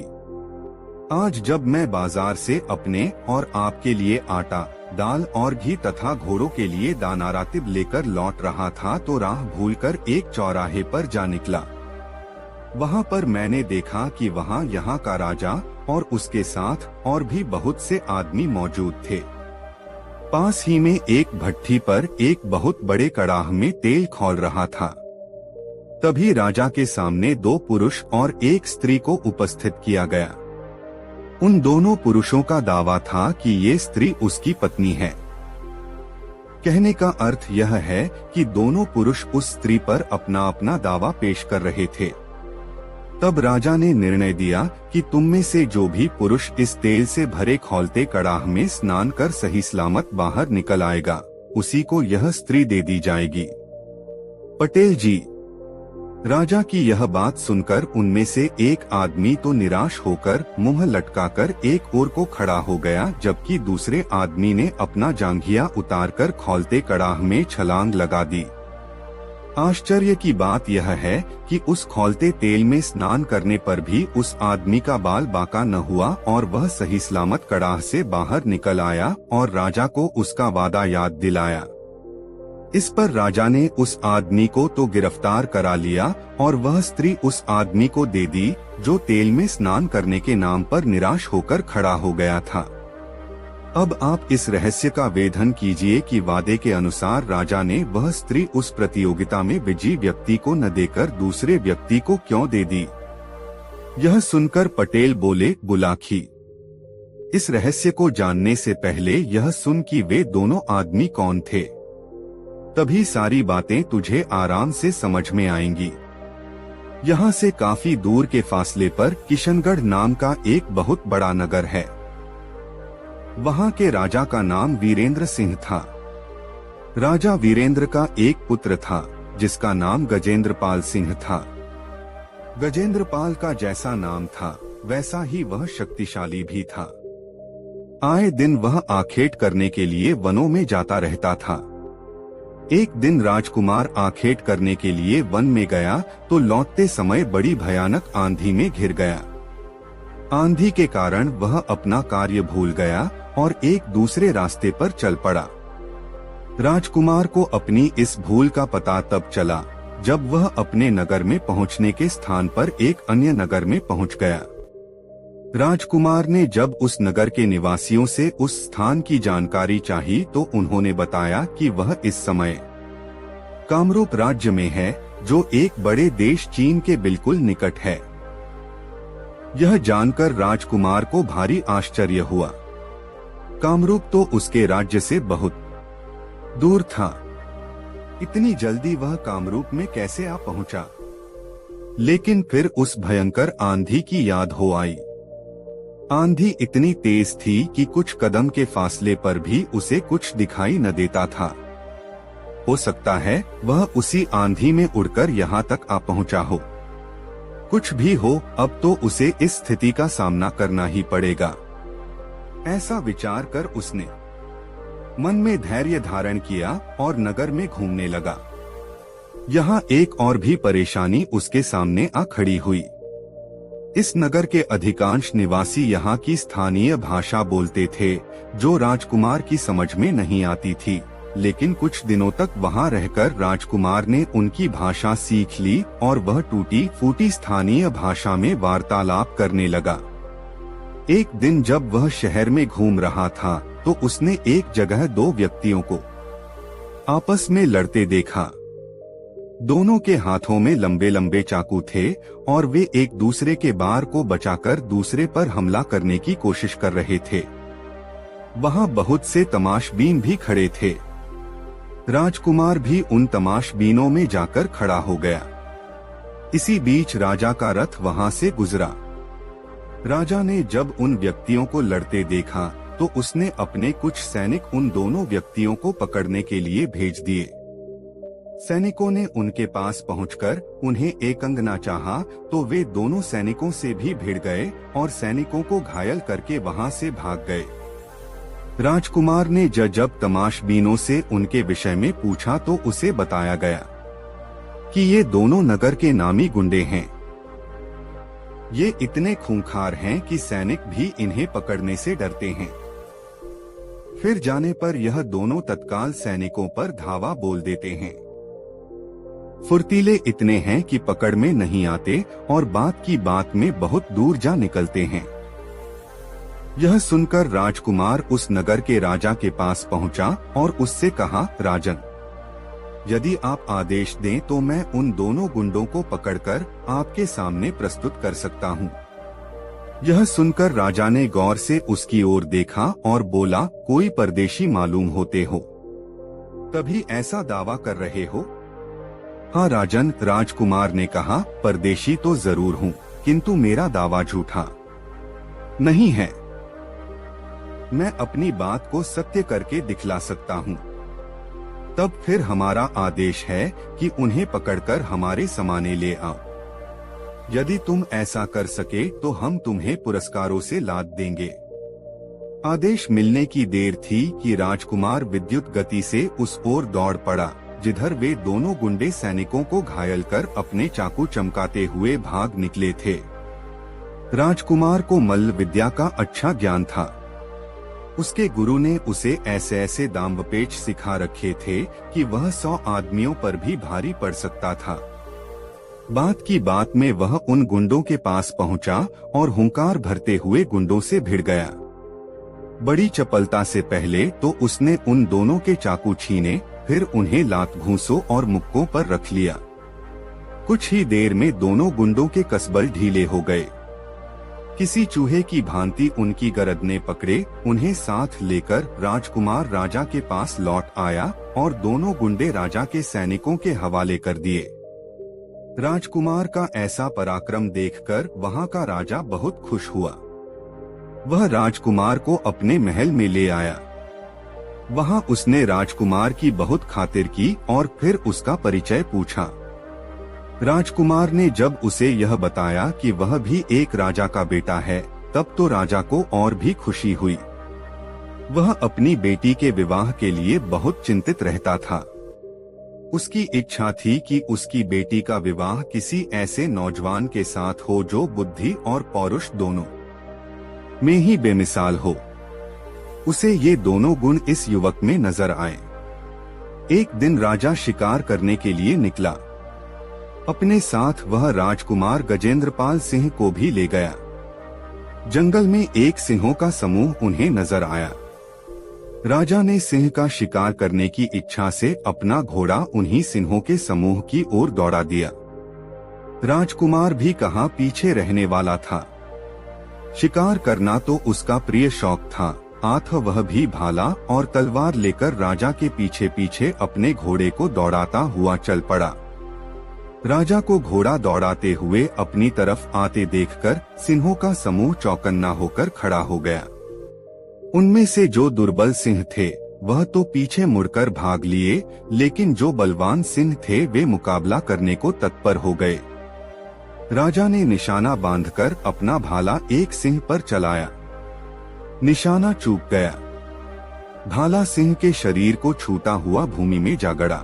Speaker 1: आज जब मैं बाजार से अपने और आपके लिए आटा, दाल और घी तथा घोड़ों के लिए दाना रातिब लेकर लौट रहा था तो राह भूलकर एक चौराहे पर जा निकला। वहां पर मैंने देखा कि वहां यहाँ का राजा और उसके साथ और भी बहुत से आदमी मौजूद थे। पास ही में एक भट्ठी पर एक बहुत बड़े कड़ाह में तेल खौल रहा था। तभी राजा के सामने दो पुरुष और एक स्त्री को उपस्थित किया गया। उन दोनों पुरुषों का दावा था कि ये स्त्री उसकी पत्नी है। कहने का अर्थ यह है कि दोनों पुरुष उस स्त्री पर अपना अपना दावा पेश कर रहे थे। तब राजा ने निर्णय दिया कि तुम में से जो भी पुरुष इस तेल से भरे खौलते कड़ाह में स्नान कर सही सलामत बाहर निकल आएगा, उसी को यह स्त्री दे दी जाएगी। पटेल जी, राजा की यह बात सुनकर उनमें से एक आदमी तो निराश होकर मुंह लटकाकर एक ओर को खड़ा हो गया, जबकि दूसरे आदमी ने अपना जांघिया उतारकर खौलते कड़ाह में छलांग लगा दी। आश्चर्य की बात यह है कि उस खौलते तेल में स्नान करने पर भी उस आदमी का बाल बांका न हुआ और वह सही सलामत कड़ाह से बाहर निकल आया और राजा को उसका वादा याद दिलाया। इस पर राजा ने उस आदमी को तो गिरफ्तार करा लिया और वह स्त्री उस आदमी को दे दी जो तेल में स्नान करने के नाम पर निराश होकर खड़ा हो गया था। अब आप इस रहस्य का वेधन कीजिए कि वादे के अनुसार राजा ने वह स्त्री उस प्रतियोगिता में विजयी व्यक्ति को न देकर दूसरे व्यक्ति को क्यों दे दी। यह सुनकर पटेल बोले, बुलाखी, इस रहस्य को जानने से पहले यह सुन कि वे दोनों आदमी कौन थे, तभी सारी बातें तुझे आराम से समझ में आएंगी। यहाँ से काफी दूर के फासले पर किशनगढ़ नाम का एक बहुत बड़ा नगर है। वहाँ के राजा का नाम वीरेंद्र सिंह था। राजा वीरेंद्र का एक पुत्र था जिसका नाम गजेंद्रपाल सिंह था। गजेंद्रपाल का जैसा नाम था वैसा ही वह शक्तिशाली भी था। आए दिन वह आखेट करने के लिए वनों में जाता रहता था। एक दिन राजकुमार आखेट करने के लिए वन में गया तो लौटते समय बड़ी भयानक आंधी में घिर गया। आंधी के कारण वह अपना कार्य भूल गया और एक दूसरे रास्ते पर चल पड़ा। राजकुमार को अपनी इस भूल का पता तब चला जब वह अपने नगर में पहुंचने के स्थान पर एक अन्य नगर में पहुंच गया। राजकुमार ने जब उस नगर के निवासियों से उस स्थान की जानकारी चाही तो उन्होंने बताया कि वह इस समय कामरूप राज्य में है, जो एक बड़े देश चीन के बिल्कुल निकट है। यह जानकर राजकुमार को भारी आश्चर्य हुआ। कामरूप तो उसके राज्य से बहुत दूर था। इतनी जल्दी वह कामरूप में कैसे आ पहुंचा? लेकिन फिर उस भयंकर आंधी की याद हो आई। आंधी इतनी तेज थी कि कुछ कदम के फासले पर भी उसे कुछ दिखाई न देता था। हो सकता है वह उसी आंधी में उड़कर यहाँ तक आ पहुंचा हो। कुछ भी हो, अब तो उसे इस स्थिति का सामना करना ही पड़ेगा। ऐसा विचार कर उसने मन में धैर्य धारण किया और नगर में घूमने लगा। यहाँ एक और भी परेशानी उसके सामने आ खड़ी हुई। इस नगर के अधिकांश निवासी यहाँ की स्थानीय भाषा बोलते थे, जो राजकुमार की समझ में नहीं आती थी। लेकिन कुछ दिनों तक वहाँ रहकर राजकुमार ने उनकी भाषा सीख ली और वह टूटी फूटी स्थानीय भाषा में वार्तालाप करने लगा। एक दिन जब वह शहर में घूम रहा था तो उसने एक जगह दो व्यक्तियों को आपस में लड़ते देखा। दोनों के हाथों में लंबे लंबे चाकू थे और वे एक दूसरे के बार को बचाकर दूसरे पर हमला करने की कोशिश कर रहे थे। वहाँ बहुत से तमाशबीन भी खड़े थे। राजकुमार भी उन तमाशबीनों में जाकर खड़ा हो गया। इसी बीच राजा का रथ वहाँ से गुजरा। राजा ने जब उन व्यक्तियों को लड़ते देखा तो उसने अपने कुछ सैनिक उन दोनों व्यक्तियों को पकड़ने के लिए भेज दिए। सैनिकों ने उनके पास पहुंचकर उन्हें एकंगना चाहा तो वे दोनों सैनिकों से भी भिड़ गए और सैनिकों को घायल करके वहां से भाग गए। राजकुमार ने जब तमाशबीनों से उनके विषय में पूछा तो उसे बताया गया कि ये दोनों नगर के नामी गुंडे हैं। ये इतने खूंखार हैं कि सैनिक भी इन्हें पकड़ने से डरते हैं। फिर जाने पर यह दोनों तत्काल सैनिकों पर धावा बोल देते हैं। फुर्तीले इतने हैं कि पकड़ में नहीं आते और बात की बात में बहुत दूर जा निकलते हैं। यह सुनकर राजकुमार उस नगर के राजा के पास पहुंचा और उससे कहा, राजन, यदि आप आदेश दें तो मैं उन दोनों गुंडों को पकड़कर आपके सामने प्रस्तुत कर सकता हूं। यह सुनकर राजा ने गौर से उसकी ओर देखा और बोला, कोई परदेशी मालूम होते हो, तभी ऐसा दावा कर रहे हो? हाँ राजन, राजकुमार ने कहा, परदेशी तो जरूर हूँ, किंतु मेरा दावा झूठा नहीं है। मैं अपनी बात को सत्य करके दिखला सकता हूँ। तब फिर हमारा आदेश है कि उन्हें पकड़कर हमारे समाने ले आओ। यदि तुम ऐसा कर सके तो हम तुम्हें पुरस्कारों से लाद देंगे। आदेश मिलने की देर थी कि राजकुमार विद्युत गति से उस ओर दौड़ पड़ा जिधर वे दोनों गुंडे सैनिकों को घायल कर अपने चाकू चमकाते हुए भाग निकले थे। राजकुमार को मल्ल विद्या का अच्छा ज्ञान था। उसके गुरु ने उसे ऐसे ऐसे दांवपेच सिखा रखे थे कि वह 100 आदमियों पर भी भारी पड़ सकता था। बात की बात में वह उन गुंडों के पास पहुंचा और हुंकार भरते हुए गुंडों से भिड़ गया। बड़ी चपलता से पहले तो उसने उन दोनों के चाकू छीने, फिर उन्हें लात घूंसों और मुक्कों पर रख लिया। कुछ ही देर में दोनों गुंडों के कसबल ढीले हो गए। किसी चूहे की भांति उनकी गरदनें पकड़े उन्हें साथ लेकर राजकुमार राजा के पास लौट आया और दोनों गुंडे राजा के सैनिकों के हवाले कर दिए। राजकुमार का ऐसा पराक्रम देखकर वहां का राजा बहुत खुश हुआ। वह राजकुमार को अपने महल में ले आया। वहां उसने राजकुमार की बहुत खातिर की और फिर उसका परिचय पूछा। राजकुमार ने जब उसे यह बताया कि वह भी एक राजा का बेटा है, तब तो राजा को और भी खुशी हुई। वह अपनी बेटी के विवाह के लिए बहुत चिंतित रहता था। उसकी इच्छा थी कि उसकी बेटी का विवाह किसी ऐसे नौजवान के साथ हो जो बुद्धि और पौरुष दोनों में ही बेमिसाल हो। उसे ये दोनों गुण इस युवक में नजर आए। एक दिन राजा शिकार करने के लिए निकला। अपने साथ वह राजकुमार गजेंद्रपाल सिंह को भी ले गया। जंगल में एक सिंहों का समूह उन्हें नजर आया। राजा ने सिंह का शिकार करने की इच्छा से अपना घोड़ा उन्हीं सिंहों के समूह की ओर दौड़ा दिया। राजकुमार भी कहाँ पीछे रहने वाला था। शिकार करना तो उसका प्रिय शौक था। आठ वह भी भाला और तलवार लेकर राजा के पीछे पीछे अपने घोड़े को दौड़ाता हुआ चल पड़ा। राजा को घोड़ा दौड़ाते हुए अपनी तरफ आते देखकर सिंहों का समूह चौकन्ना होकर खड़ा हो गया। उनमें से जो दुर्बल सिंह थे वह तो पीछे मुड़कर भाग लिए, लेकिन जो बलवान सिंह थे वे मुकाबला करने को तत्पर हो गए। राजा ने निशाना बांधकर अपना भाला एक सिंह पर चलाया। निशाना चूक गया। भाला सिंह के शरीर को छूता हुआ भूमि में जा गड़ा।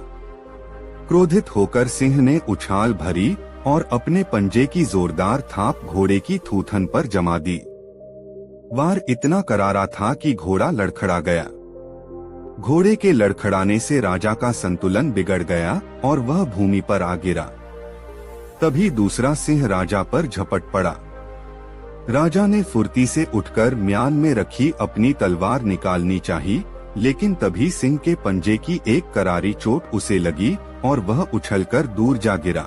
Speaker 1: क्रोधित होकर सिंह ने उछाल भरी और अपने पंजे की जोरदार थाप घोड़े की थूथन पर जमा दी। वार इतना करारा था कि घोड़ा लड़खड़ा गया। घोड़े के लड़खड़ाने से राजा का संतुलन बिगड़ गया और वह भूमि पर आ गिरा। तभी दूसरा सिंह राजा पर झपट पड़ा। राजा ने फुर्ती से उठकर म्यान में रखी अपनी तलवार निकालनी चाहिए, लेकिन तभी सिंह के पंजे की एक करारी चोट उसे लगी और वह उछलकर दूर जा गिरा।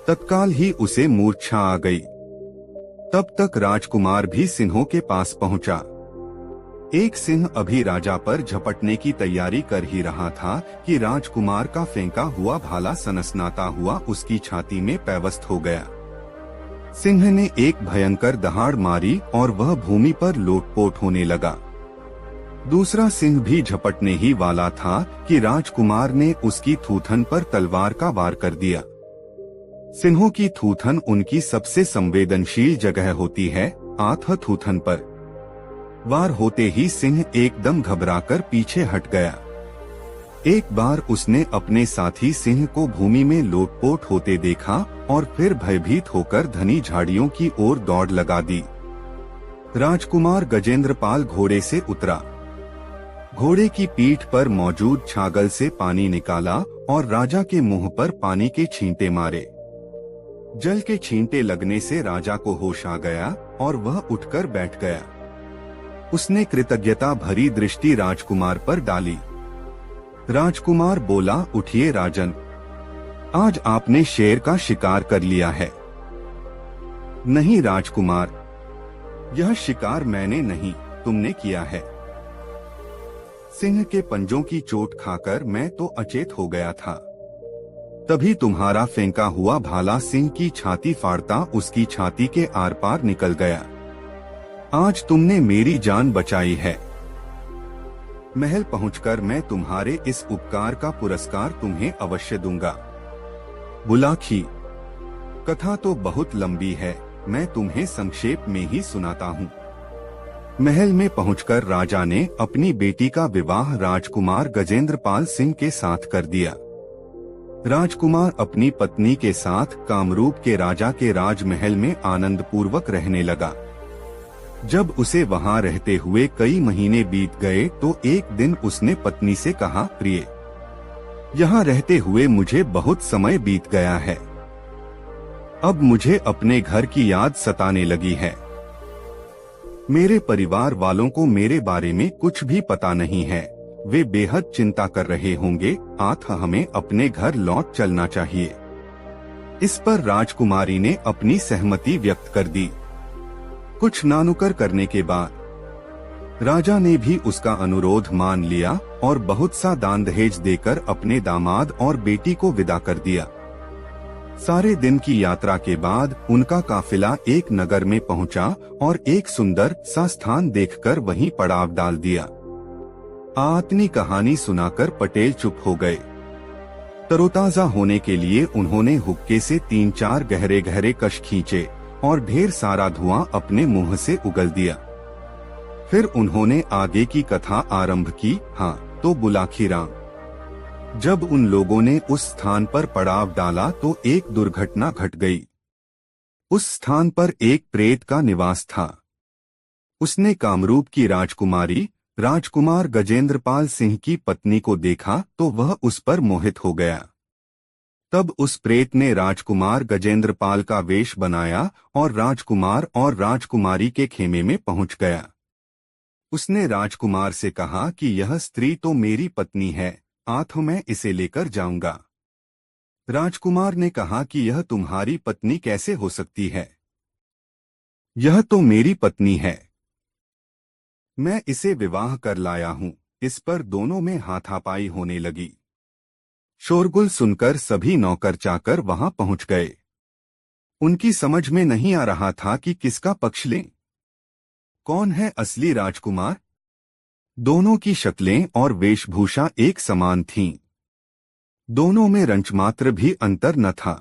Speaker 1: तत्काल ही उसे मूर्छा आ गई। तब तक राजकुमार भी सिंहों के पास पहुंचा। एक सिंह अभी राजा पर झपटने की तैयारी कर ही रहा था कि राजकुमार का फेंका हुआ भाला सनसनाता हुआ उसकी छाती में पैवस्त हो गया। सिंह ने एक भयंकर दहाड़ मारी और वह भूमि पर लोटपोट होने लगा। दूसरा सिंह भी झपटने ही वाला था कि राजकुमार ने उसकी थूथन पर तलवार का वार कर दिया। सिंहों की थूथन उनकी सबसे संवेदनशील जगह होती है। आठ थूथन पर वार होते ही सिंह एकदम घबराकर पीछे हट गया। एक बार उसने अपने साथी सिंह को भूमि में लोटपोट होते देखा और फिर भयभीत होकर घनी झाड़ियों की ओर दौड़ लगा दी। राजकुमार गजेंद्रपाल घोड़े से उतरा। घोड़े की पीठ पर मौजूद छागल से पानी निकाला और राजा के मुंह पर पानी के छींटे मारे। जल के छींटे लगने से राजा को होश आ गया और वह उठकर बैठ गया। उसने कृतज्ञता भरी दृष्टि राजकुमार पर डाली। राजकुमार बोला, उठिए राजन, आज आपने शेर का शिकार कर लिया है। नहीं राजकुमार, यह शिकार मैंने नहीं, तुमने किया है। सिंह के पंजों की चोट खाकर मैं तो अचेत हो गया था। तभी तुम्हारा फेंका हुआ भाला सिंह की छाती फाड़ता उसकी छाती के आर पार निकल गया। आज तुमने मेरी जान बचाई है। महल पहुंचकर मैं तुम्हारे इस उपकार का पुरस्कार तुम्हें अवश्य दूंगा। बुलाखी, कथा तो बहुत लंबी है, मैं तुम्हें संक्षेप में ही सुनाता हूँ। महल में पहुंचकर राजा ने अपनी बेटी का विवाह राजकुमार गजेंद्रपाल सिंह के साथ कर दिया। राजकुमार अपनी पत्नी के साथ कामरूप के राजा के राजमहल में आनंद पूर्वक रहने लगा। जब उसे वहां रहते हुए कई महीने बीत गए तो एक दिन उसने पत्नी से कहा, प्रिय, यहाँ रहते हुए मुझे बहुत समय बीत गया है। अब मुझे अपने घर की याद सताने लगी है। मेरे परिवार वालों को मेरे बारे में कुछ भी पता नहीं है। वे बेहद चिंता कर रहे होंगे। आठ हमें अपने घर लौट चलना चाहिए। इस पर राजकुमारी ने अपनी सहमति व्यक्त कर दी। कुछ नानुकर करने के बाद राजा ने भी उसका अनुरोध मान लिया और बहुत सा दान दहेज देकर अपने दामाद और बेटी को विदा कर दिया। सारे दिन की यात्रा के बाद उनका काफिला एक नगर में पहुंचा और एक सुंदर सा स्थान देखकर वहीं पड़ाव डाल दिया। आतनी कहानी सुनाकर पटेल चुप हो गए। तरोताजा होने के लिए उन्होंने हुक्के से 3-4 गहरे गहरे कश खींचे और ढेर सारा धुआं अपने मुंह से उगल दिया। फिर उन्होंने आगे की कथा आरंभ की। हाँ तो बुलाखी राम, जब उन लोगों ने उस स्थान पर पड़ाव डाला तो एक दुर्घटना घट गई। उस स्थान पर एक प्रेत का निवास था। उसने कामरूप की राजकुमारी राजकुमार गजेंद्रपाल सिंह की पत्नी को देखा तो वह उस पर मोहित हो गया। तब उस प्रेत ने राजकुमार गजेंद्रपाल का वेश बनाया और राजकुमार और राजकुमारी के खेमे में पहुंच गया। उसने राजकुमार से कहा कि यह स्त्री तो मेरी पत्नी है, आठ मैं इसे लेकर जाऊंगा। राजकुमार ने कहा कि यह तुम्हारी पत्नी कैसे हो सकती है? यह तो मेरी पत्नी है। मैं इसे विवाह कर लाया हूँ। इस पर दोनों में हाथापाई होने लगी। शोरगुल सुनकर सभी नौकर चाकर वहां पहुंच गए। उनकी समझ में नहीं आ रहा था कि किसका पक्ष लें। कौन है असली राजकुमार? दोनों की शक्लें और वेशभूषा एक समान थीं। दोनों में रंचमात्र भी अंतर न था।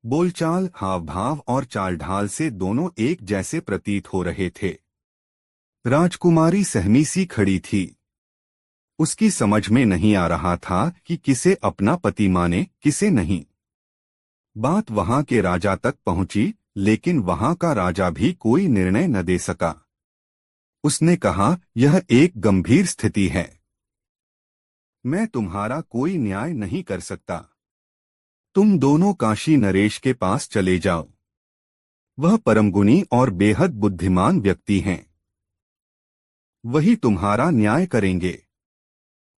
Speaker 1: बोलचाल, हाव भाव और चाल ढाल से दोनों एक जैसे प्रतीत हो रहे थे। राजकुमारी सहमी सी खड़ी थी। उसकी समझ में नहीं आ रहा था कि किसे अपना पति माने, किसे नहीं। बात वहां के राजा तक पहुंची, लेकिन वहां का राजा भी कोई निर्णय न दे सका। उसने कहा, यह एक गंभीर स्थिति है। मैं तुम्हारा कोई न्याय नहीं कर सकता। तुम दोनों काशी नरेश के पास चले जाओ। वह परमगुणी और बेहद बुद्धिमान व्यक्ति हैं। वही तुम्हारा न्याय करेंगे।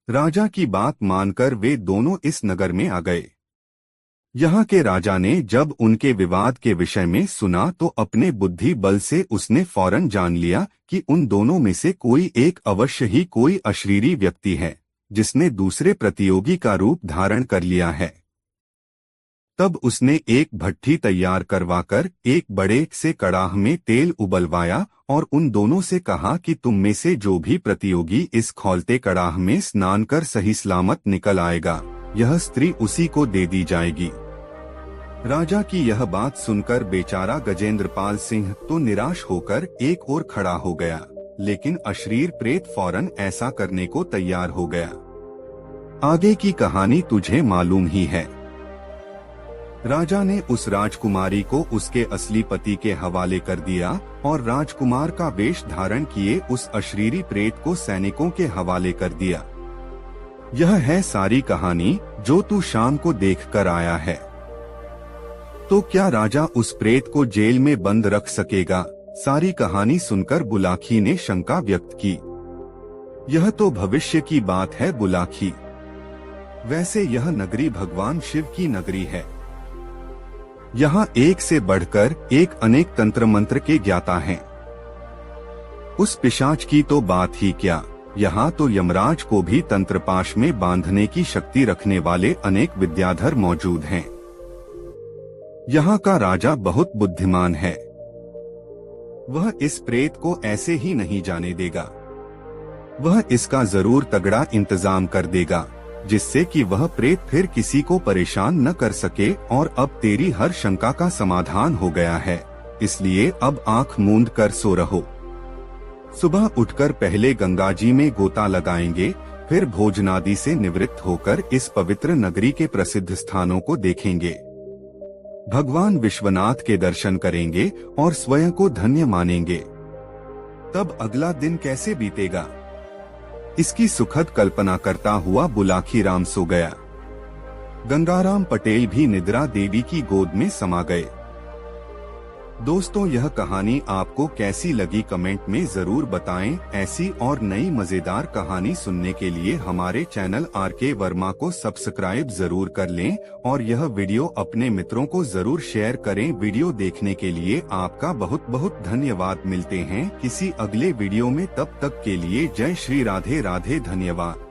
Speaker 1: राजा की बात मानकर वे दोनों इस नगर में आ गए। यहाँ के राजा ने जब उनके विवाद के विषय में सुना तो अपने बुद्धि बल से उसने फौरन जान लिया कि उन दोनों में से कोई एक अवश्य ही कोई अशरीरी व्यक्ति है, जिसने दूसरे प्रतियोगी का रूप धारण कर लिया है। तब उसने एक भट्ठी तैयार करवाकर एक बड़े से कड़ाह में तेल उबलवाया और उन दोनों से कहा कि तुम में से जो भी प्रतियोगी इस खौलते कड़ाह में स्नान कर सही सलामत निकल आएगा, यह स्त्री उसी को दे दी जाएगी। राजा की यह बात सुनकर बेचारा गजेंद्रपाल सिंह तो निराश होकर एक ओर खड़ा हो गया, लेकिन अशरीर प्रेत फौरन ऐसा करने को तैयार हो गया। आगे की कहानी तुझे मालूम ही है। राजा ने उस राजकुमारी को उसके असली पति के हवाले कर दिया और राजकुमार का वेश धारण किए उस अशरीरी प्रेत को सैनिकों के हवाले कर दिया। यह है सारी कहानी जो तू शाम को देख कर आया है। तो क्या राजा उस प्रेत को जेल में बंद रख सकेगा? सारी कहानी सुनकर बुलाखी ने शंका व्यक्त की। यह तो भविष्य की बात है बुलाखी। वैसे यह नगरी भगवान शिव की नगरी है। यहाँ एक से बढ़कर एक अनेक तंत्र मंत्र के ज्ञाता हैं। उस पिशाच की तो बात ही क्या, यहाँ तो यमराज को भी तंत्रपाश में बांधने की शक्ति रखने वाले अनेक विद्याधर मौजूद हैं। यहाँ का राजा बहुत बुद्धिमान है। वह इस प्रेत को ऐसे ही नहीं जाने देगा। वह इसका जरूर तगड़ा इंतजाम कर देगा, जिससे कि वह प्रेत फिर किसी को परेशान न कर सके। और अब तेरी हर शंका का समाधान हो गया है, इसलिए अब आंख मूंद कर सो रहो। सुबह उठकर पहले गंगा जी में गोता लगाएंगे, फिर भोजनादि से निवृत्त होकर इस पवित्र नगरी के प्रसिद्ध स्थानों को देखेंगे। भगवान विश्वनाथ के दर्शन करेंगे और स्वयं को धन्य मानेंगे। तब अगला दिन कैसे बीतेगा, इसकी सुखद कल्पना करता हुआ बुलाखी राम सो गया। गंगाराम पटेल भी निद्रा देवी की गोद में समा गए। दोस्तों, यह कहानी आपको कैसी लगी कमेंट में जरूर बताएं। ऐसी और नई मजेदार कहानी सुनने के लिए हमारे चैनल आरके वर्मा को सब्सक्राइब जरूर कर लें और यह वीडियो अपने मित्रों को जरूर शेयर करें। वीडियो देखने के लिए आपका बहुत बहुत धन्यवाद। मिलते हैं किसी अगले वीडियो में, तब तक के लिए जय श्री राधे राधे। धन्यवाद।